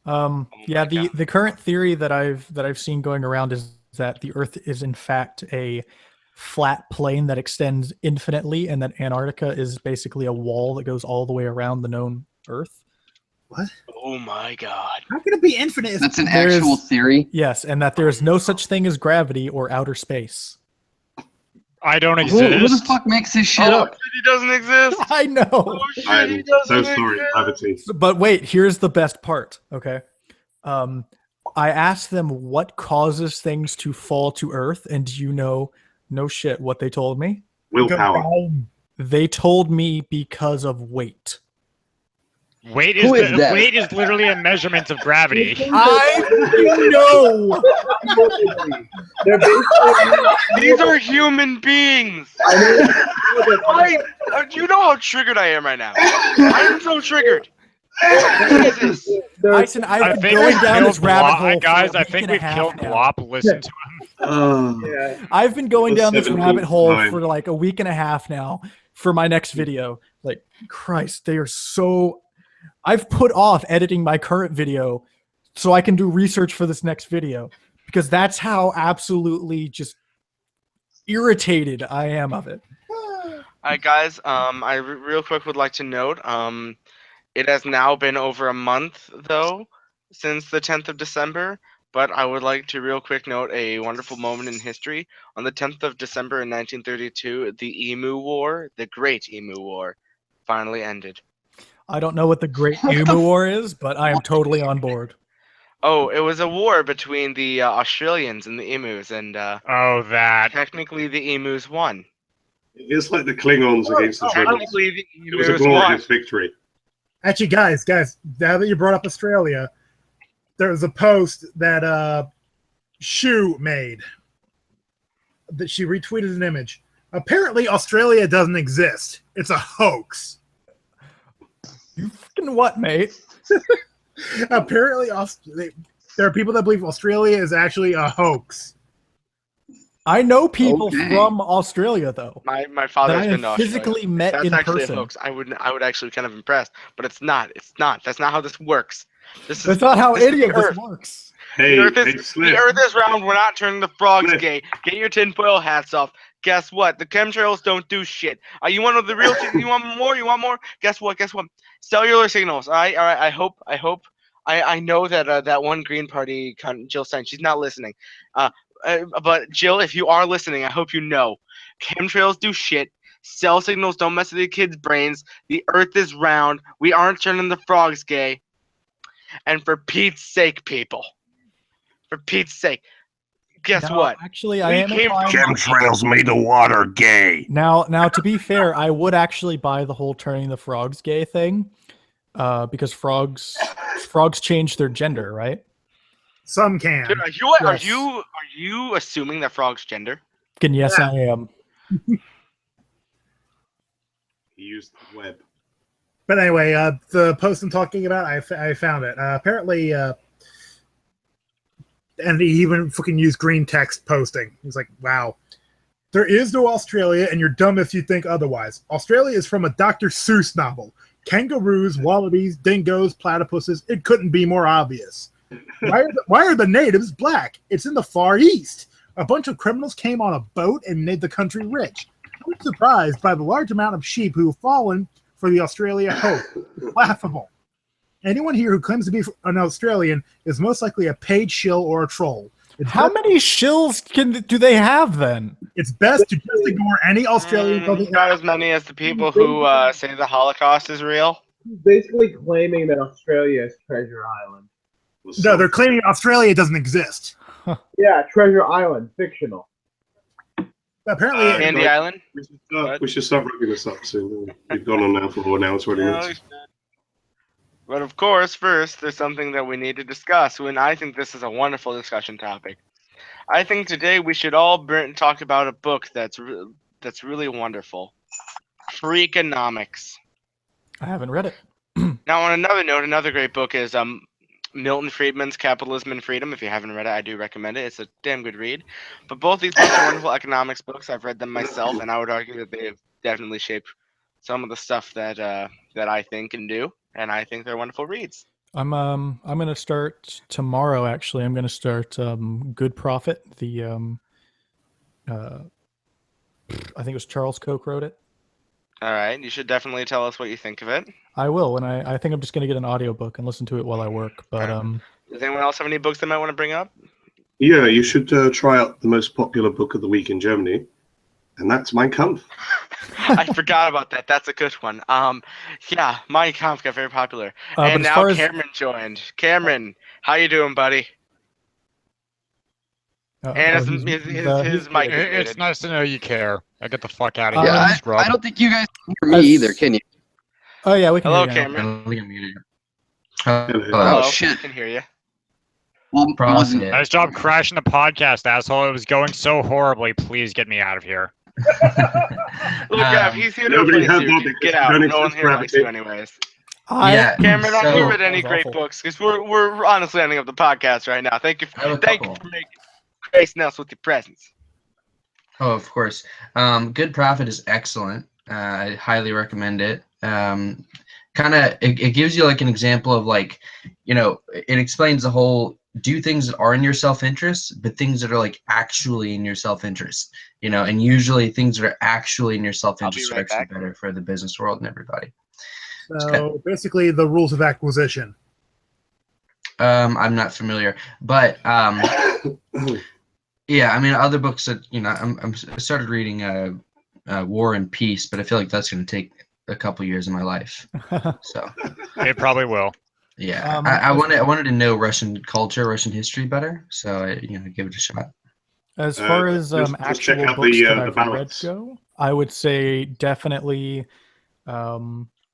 D: The current theory that I've seen going around is that the Earth is in fact a flat plane that extends infinitely, and that Antarctica is basically a wall that goes all the way around the known Earth.
F: What?
B: Oh my god.
F: How can it be infinite? If
G: That's an
D: There
G: actual
D: is-
G: theory.
D: Yes, and that there is no such thing as gravity or outer space.
C: I don't
G: Who the
C: exist.
G: fuck makes this shit
B: Oh,
G: up?
B: shit, he doesn't exist.
D: I know.
B: Oh shit, he
A: I'm
B: doesn't
A: so sorry,
B: exist.
A: gravity.
D: But wait, here's the best part. Okay. I asked them what causes things to fall to Earth, and do you know, no shit, what they told me?
A: Willpower.
D: They told me because of weight.
C: Weight
G: Who is that?
C: weight is literally a measurement of gravity.
D: I know.
E: They're basically.
B: These are human beings. You know how triggered I am right now. I'm so triggered. Jesus.
D: Aicen, I've
C: I
D: been
C: think
D: going
C: we've
D: down
C: killed
D: this rabbit
C: Blop,
D: hole.
C: guys.
D: for a
C: I
D: week
C: think
D: and a
C: we've
D: half
C: killed
D: now.
C: Blop. Listen to him.
E: Yeah.
D: I've been going down this
A: 17th
D: rabbit hole
A: time.
D: for like a week and a half now for my next video. Like, Christ, they are so. I've put off editing my current video so I can do research for this next video because that's how absolutely just irritated I am of it.
B: All right, guys. Real quick would like to note. It has now been over a month though since the 10th of December. But I would like to real quick note a wonderful moment in history. On the 10th of December in 1932, the Emu War, the Great Emu War, finally ended.
D: I don't know what the Great Emu War is, but I am totally on board.
B: Oh, it was a war between the Australians and the Emus, and
C: Oh, that.
B: technically the Emus won.
A: It's like the Klingons against the Tribbles.
B: Technically the
A: It was a
B: Emus won.
A: glorious victory.
F: Actually, guys, now that you brought up Australia, there was a post that Shu made that she retweeted an image. Apparently, Australia doesn't exist. It's a hoax.
D: You fucking what, mate?
F: Apparently, there are people that believe Australia is actually a hoax.
D: I know people
G: Okay.
D: from Australia, though.
B: My father's
D: that I
B: been to
D: have
B: Australia.
D: physically met
B: That's
D: in
B: actually
D: person.
B: a hoax. I would actually kind of impressed, but it's not. It's not. That's not how this works. This is
D: That's not how
B: this is
D: any
B: the
D: of this
B: Earth.
D: works.
A: Hey,
B: the Earth
A: hey,
B: is
A: Slyph.
B: the Earth is round. We're not turning the frogs
A: Slyph.
B: gay. Get your tinfoil hats off. Guess what? The chemtrails don't do shit. You want to know the real thing? You want more? You want more? Guess what? Guess what? Cellular signals. All right. All right. I hope. I know that that one Green Party cunt, Jill Stein. She's not listening. But Jill, if you are listening, I hope you know. Chemtrails do shit. Cell signals don't mess with the kids' brains. The Earth is round. We aren't turning the frogs gay. And for Pete's sake, people. For Pete's sake. Guess
D: No,
B: what?
D: Actually, I
B: We
D: am
B: came from
D: inclined.
A: Chemtrails made the water gay.
D: Now, to be fair, I would actually buy the whole turning the frogs gay thing, because frogs change their gender, right?
F: Some can.
B: Dude,
D: Yes.
B: are you assuming that frogs gender?
D: And yes, I am.
A: He used the web.
F: But anyway, the post I'm talking about, I found it. Apparently, and he even fucking used green text posting. He's like, wow. There is no Australia, and you're dumb if you think otherwise. Australia is from a Dr. Seuss novel. Kangaroos, wallabies, dingoes, platypuses. It couldn't be more obvious. Why are the natives black? It's in the Far East. A bunch of criminals came on a boat and made the country rich. I'm surprised by the large amount of sheep who have fallen for the Australia hope. Laughable. Anyone here who claims to be an Australian is most likely a paid shill or a troll.
D: How many shills do they have then?
F: It's best to just ignore any Australian.
B: Not as many as the people who say the Holocaust is real.
E: He's basically claiming that Australia is Treasure Island.
F: No, they're claiming Australia doesn't exist.
E: Yeah, Treasure Island, fictional.
F: Apparently,
B: Candy Island.
A: We should start wrapping this up soon. We've gone on now for now 20 minutes.
B: But of course, first, there's something that we need to discuss, and I think this is a wonderful discussion topic. I think today we should all talk about a book that's really wonderful. Freakonomics.
D: I haven't read it.
B: Now, on another note, another great book is Milton Friedman's Capitalism and Freedom. If you haven't read it, I do recommend it. It's a damn good read. But both these books are wonderful economics books. I've read them myself, and I would argue that they have definitely shaped some of the stuff that I think and do. And I think they're wonderful reads.
D: I'm gonna start tomorrow. Actually, I'm gonna start Good Prophet. The I think it was Charles Koch wrote it.
B: All right, you should definitely tell us what you think of it.
D: I will, and I think I'm just going to get an audiobook and listen to it while I work. But
B: Does anyone else have any books they might want to bring up?
A: Yeah, you should try out the most popular book of the week in Germany, and that's Mein Kampf.
B: I forgot about that. That's a good one. Yeah, Mein Kampf got very popular,
D: but
B: and
D: as
B: now
D: far as-
B: Cameron joined. Cameron, how you doing, buddy? And his mic is
C: It's
B: muted.
C: nice to know you care. I get the fuck out of
D: Yeah,
C: here.
G: Yeah,
C: scrub.
G: I don't think you guys can hear me either, can you?
D: Oh yeah, we can.
B: Hello,
D: hear you now.
B: Cameron.
H: I don't think I'm muted.
A: Hello.
B: Hello.
G: shit.
B: I can hear you.
G: Well, it wasn't.
H: Yeah.
C: Nice job crashing the podcast, asshole. It was going so horribly. Please get me out of here.
B: Look, Gav, he's here to
A: Nobody
B: replace
A: heard
B: you.
A: that because
B: Get
A: you
B: out.
A: don't
B: No one
A: exist,
B: here likes
A: Gravity.
B: you anyways.
H: Yeah.
B: Cameron, have you
H: So-
B: read any
D: That was
B: great
D: awful.
B: books? Because we're honestly ending up the podcast right now. Thank you
H: I have a
B: thank you
H: couple.
B: for making gracing us with your presence.
H: Oh, of course. Good Prophet is excellent. I highly recommend it. It gives you like an example of like, it explains the whole do things that are in your self-interest, but things that are like actually in your self-interest, and usually things that are actually in your self-interest
B: I'll
H: are
B: be right
H: actually
B: back.
H: better for the business world and everybody.
F: So basically, the rules of acquisition.
H: I'm not familiar, but yeah, I mean, other books that I started reading War and Peace, but I feel like that's going to take a couple years of my life. So
C: It probably will.
H: yeah, I wanted to know Russian culture, Russian history better, so I give it a shot.
D: As far as
A: just
D: actual
A: check out
D: books
A: the,
D: that
A: the
D: I've read
A: ballots.
D: go, I would say definitely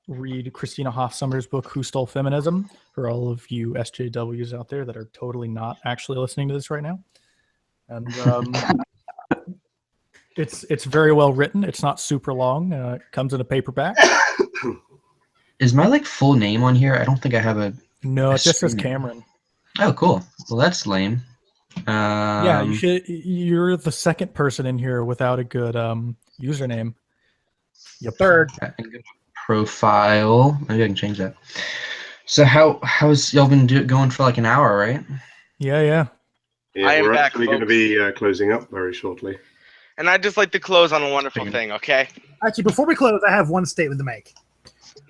D: read Christina Hoffsummer's book "Who Stole Feminism" for all of you SJWs out there that are totally not actually listening to this right now. And it's very well written. It's not super long. It comes in a paperback.
H: Is my like full name on here? I don't think I have a.
D: No, it just says
H: screen name.
D: Cameron.
H: Oh, cool. Well, that's lame.
D: Yeah, you should. You're the second person in here without a good username. Yep.
F: Third.
H: Profile. Maybe I can change that. So how's y'all been going for like an hour, right?
D: Yeah.
A: Yeah,
B: I am
A: we're
B: back,
A: actually going to be closing up very shortly.
B: And I'd just like to close on a wonderful
H: Figured.
B: thing, okay?
F: Actually, before we close, I have one statement to make.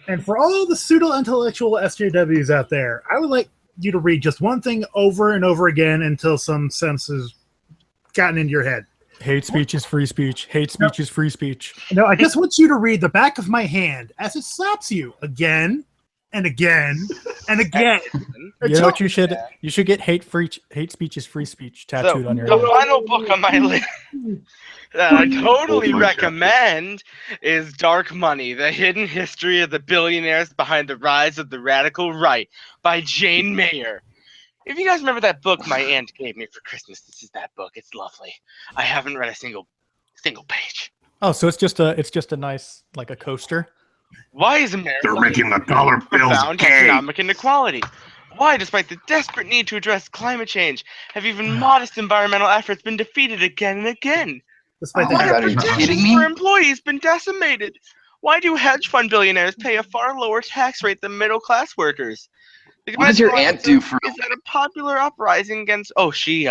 F: And for all the pseudo-intellectual SJWs out there, I would like you to read just one thing over and over again until some sense has gotten into your head.
D: Hate speech is free speech. Hate speech is free speech.
F: No, I just want you to read the back of my hand as it slaps you again and again and again.
D: You know what you should? You should get hate speech is free speech tattooed on your
B: The
D: hand.
B: final book on my list that I totally
A: Oh my God.
B: recommend is Dark Money, The Hidden History of the Billionaires Behind the Rise of the Radical Right by Jane Mayer. If you guys remember that book my aunt gave me for Christmas, this is that book. It's lovely. I haven't read a single page.
D: Oh, so it's just a nice like a coaster.
B: Why is America
A: They're making the dollar bills
B: profound
A: gay.
B: economic inequality? Why, despite the desperate need to address climate change, have even modest environmental efforts been defeated again and again?
F: Despite
B: Why
F: that,
B: have
G: Are you
B: protections
G: kidding me?
B: for employees been decimated? Why do hedge fund billionaires pay a far lower tax rate than middle-class workers? The
G: What does your
B: conventional
G: aunt do for?
B: is that a popular uprising against? Oh, she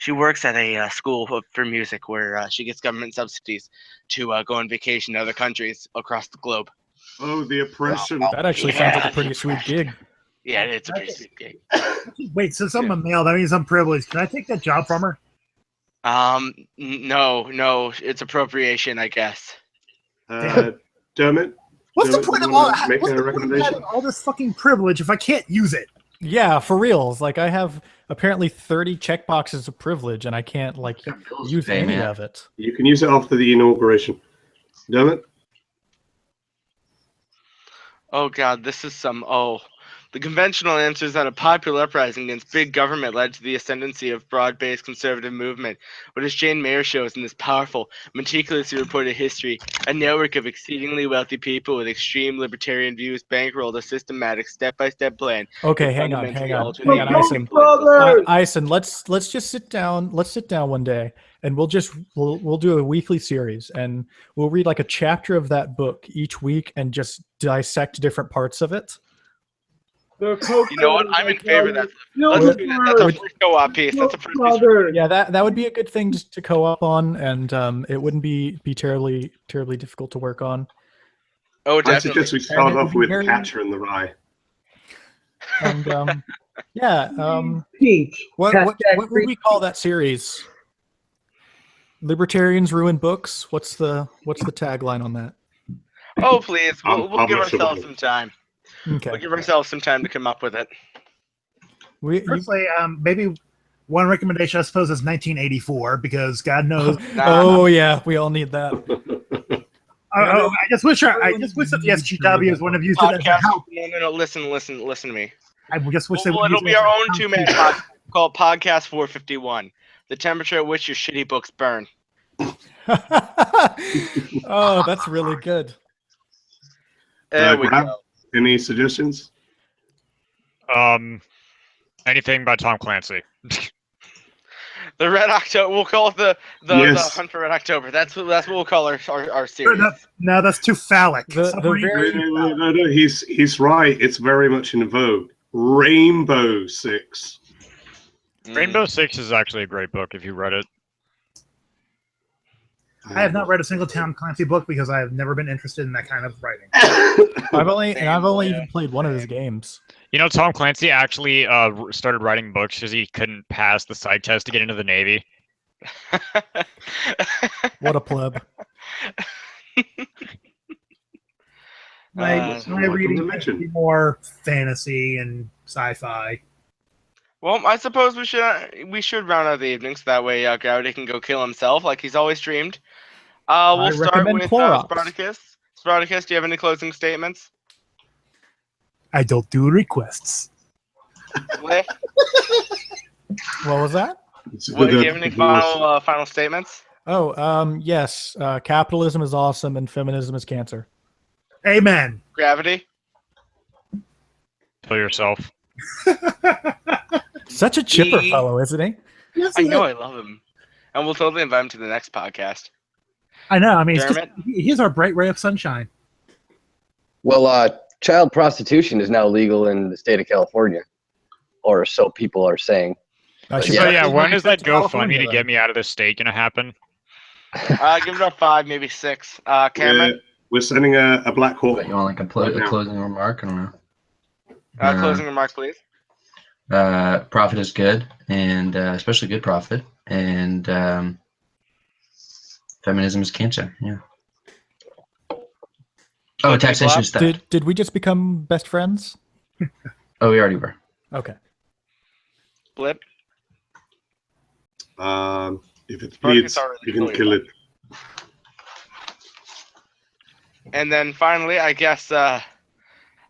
B: works at a school for music where she gets government subsidies to go on vacation to other countries across the globe.
A: Oh, the oppression.
D: That actually sounds like a pretty sweet gig.
B: Yeah, it's a pretty sweet gig.
F: wait, since I'm a male, that means I'm privileged. Can I take that job from her?
B: No, it's appropriation, I guess.
A: Dermot,
F: What's the
A: Dermot,
F: point
A: you
F: of all?
A: wanna make
F: What's
A: a
F: the point of
A: recommendation?
F: having all this fucking privilege if I can't use it?
D: Yeah, for reals. Like I have apparently 30 checkboxes of privilege, and I can't like
H: Bills
D: use
H: to pay,
D: any
H: man.
D: of it.
A: You can use it after the inauguration. Dermot?
B: Oh God, this is some The conventional answer is that a popular uprising against big government led to the ascendancy of broad-based conservative movement. What as Jane Mayer shows in this powerful, meticulously reported history, a network of exceedingly wealthy people with extreme libertarian views bankrolled a systematic step-by-step plan.
D: Okay,
B: to
D: hang on,
B: fundamentally
D: hang on,
B: alter
D: hang
B: the
D: on,
B: American
D: Aicen.
B: political
D: Aicen, let's just sit down. Let's sit down one day, and we'll do a weekly series, and we'll read like a chapter of that book each week, and just dissect different parts of it.
B: You know what? I'm in favor of that. Let's do that. That's a first co-op piece. That's a first piece.
D: Yeah, that would be a good thing just to co-op on, and it wouldn't be terribly difficult to work on.
B: Oh,
A: I
B: definitely.
A: suggest we start
D: And
A: off with
D: very-
A: Catcher in the Rye.
D: And yeah,
E: Peach.
D: what
E: Hashtag
D: would we call that series? Libertarians ruin books. What's the tagline on that?
B: Oh, please. We'll
A: I'm
B: give
A: not sure what
B: ourselves
A: it
B: some
A: is.
B: time.
D: Okay.
B: We'll give ourselves some time to come up with it.
F: Personally, maybe one recommendation I suppose is 1984 because God knows.
D: Oh yeah, we all need that.
F: I just wish that the SGW would have used it as a
B: Podcast.
F: help.
B: No. Listen to me.
F: I just wish they would
B: It'll
F: use
B: be
F: it as
B: our
F: a
B: own
F: help.
B: two-man podcast called Podcast 451. The temperature at which your shitty books burn.
D: Oh, that's really good.
B: There we
A: Grab,
B: go.
A: any suggestions?
C: Anything by Tom Clancy.
B: The Red October. We'll call it the
A: Yes.
B: Hunt for Red October. That's what we'll call our series.
F: No, that's too phallic.
D: The very
A: No, he's right. It's very much in vogue. Rainbow Six.
C: Rainbow Six is actually a great book if you read it.
F: I have not read a single Tom Clancy book because I have never been interested in that kind of writing.
D: I've only even played one of his games.
C: You know, Tom Clancy actually started writing books because he couldn't pass the psych test to get into the Navy.
D: What a pleb.
F: My reading tends to be more fantasy and sci-fi.
B: Well, I suppose we should round out the evening so that way Gravity can go kill himself like he's always dreamed. We'll start
D: recommend
B: with
D: Clorox.
B: Spartacus. Spartacus, do you have any closing statements?
F: I don't do requests.
B: Slyph,
D: What was that?
B: do you have any final statements?
D: Oh, yes. Capitalism is awesome and feminism is cancer.
F: Amen.
B: Gravity.
C: Kill yourself.
D: Such a chipper fellow, isn't he?
F: Yes,
B: I know, I love him, and we'll totally invite him to the next podcast.
F: I know. I mean,
B: Dermot?
F: he's our bright ray of sunshine.
G: Well, child prostitution is now legal in the state of California, or so people are saying.
D: should
G: Yeah.
C: So
D: probably
C: yeah, when
D: move
C: is that
D: to California
C: GoFundMe to
D: then.
C: get me out of this state gonna happen?
B: Give it up 5, maybe 6. Cameron,
A: We're sending a Black Hawk.
H: You want like a closing remark? I don't know.
B: closing remark, please.
H: Profit is good, and especially good profit, and feminism is cancer. Yeah. Oh, taxation is theft.
D: Did we just become best friends?
H: Oh, we already were.
D: Okay.
B: Blip.
A: If it
B: Spartacus
A: bleeds,
B: already
A: you can
B: killed
A: kill
B: you.
A: it.
B: And then finally, I guess our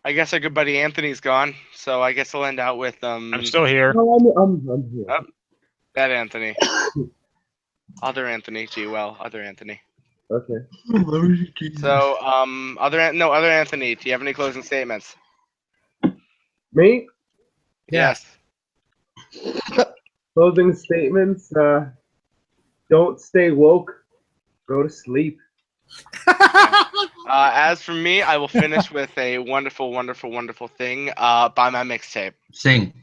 B: good buddy Anthony's gone, so I guess I'll end out with
C: I'm still here.
E: No, I'm here.
B: Oh. that Anthony. Other Anthony, other Anthony.
E: Okay.
B: So, other Anthony, do you have any closing statements?
E: Me?
B: Yes.
E: Closing statements. Don't stay woke. Go to sleep.
B: As for me, I will finish with a wonderful, wonderful, wonderful thing by my mixtape.
H: Sing.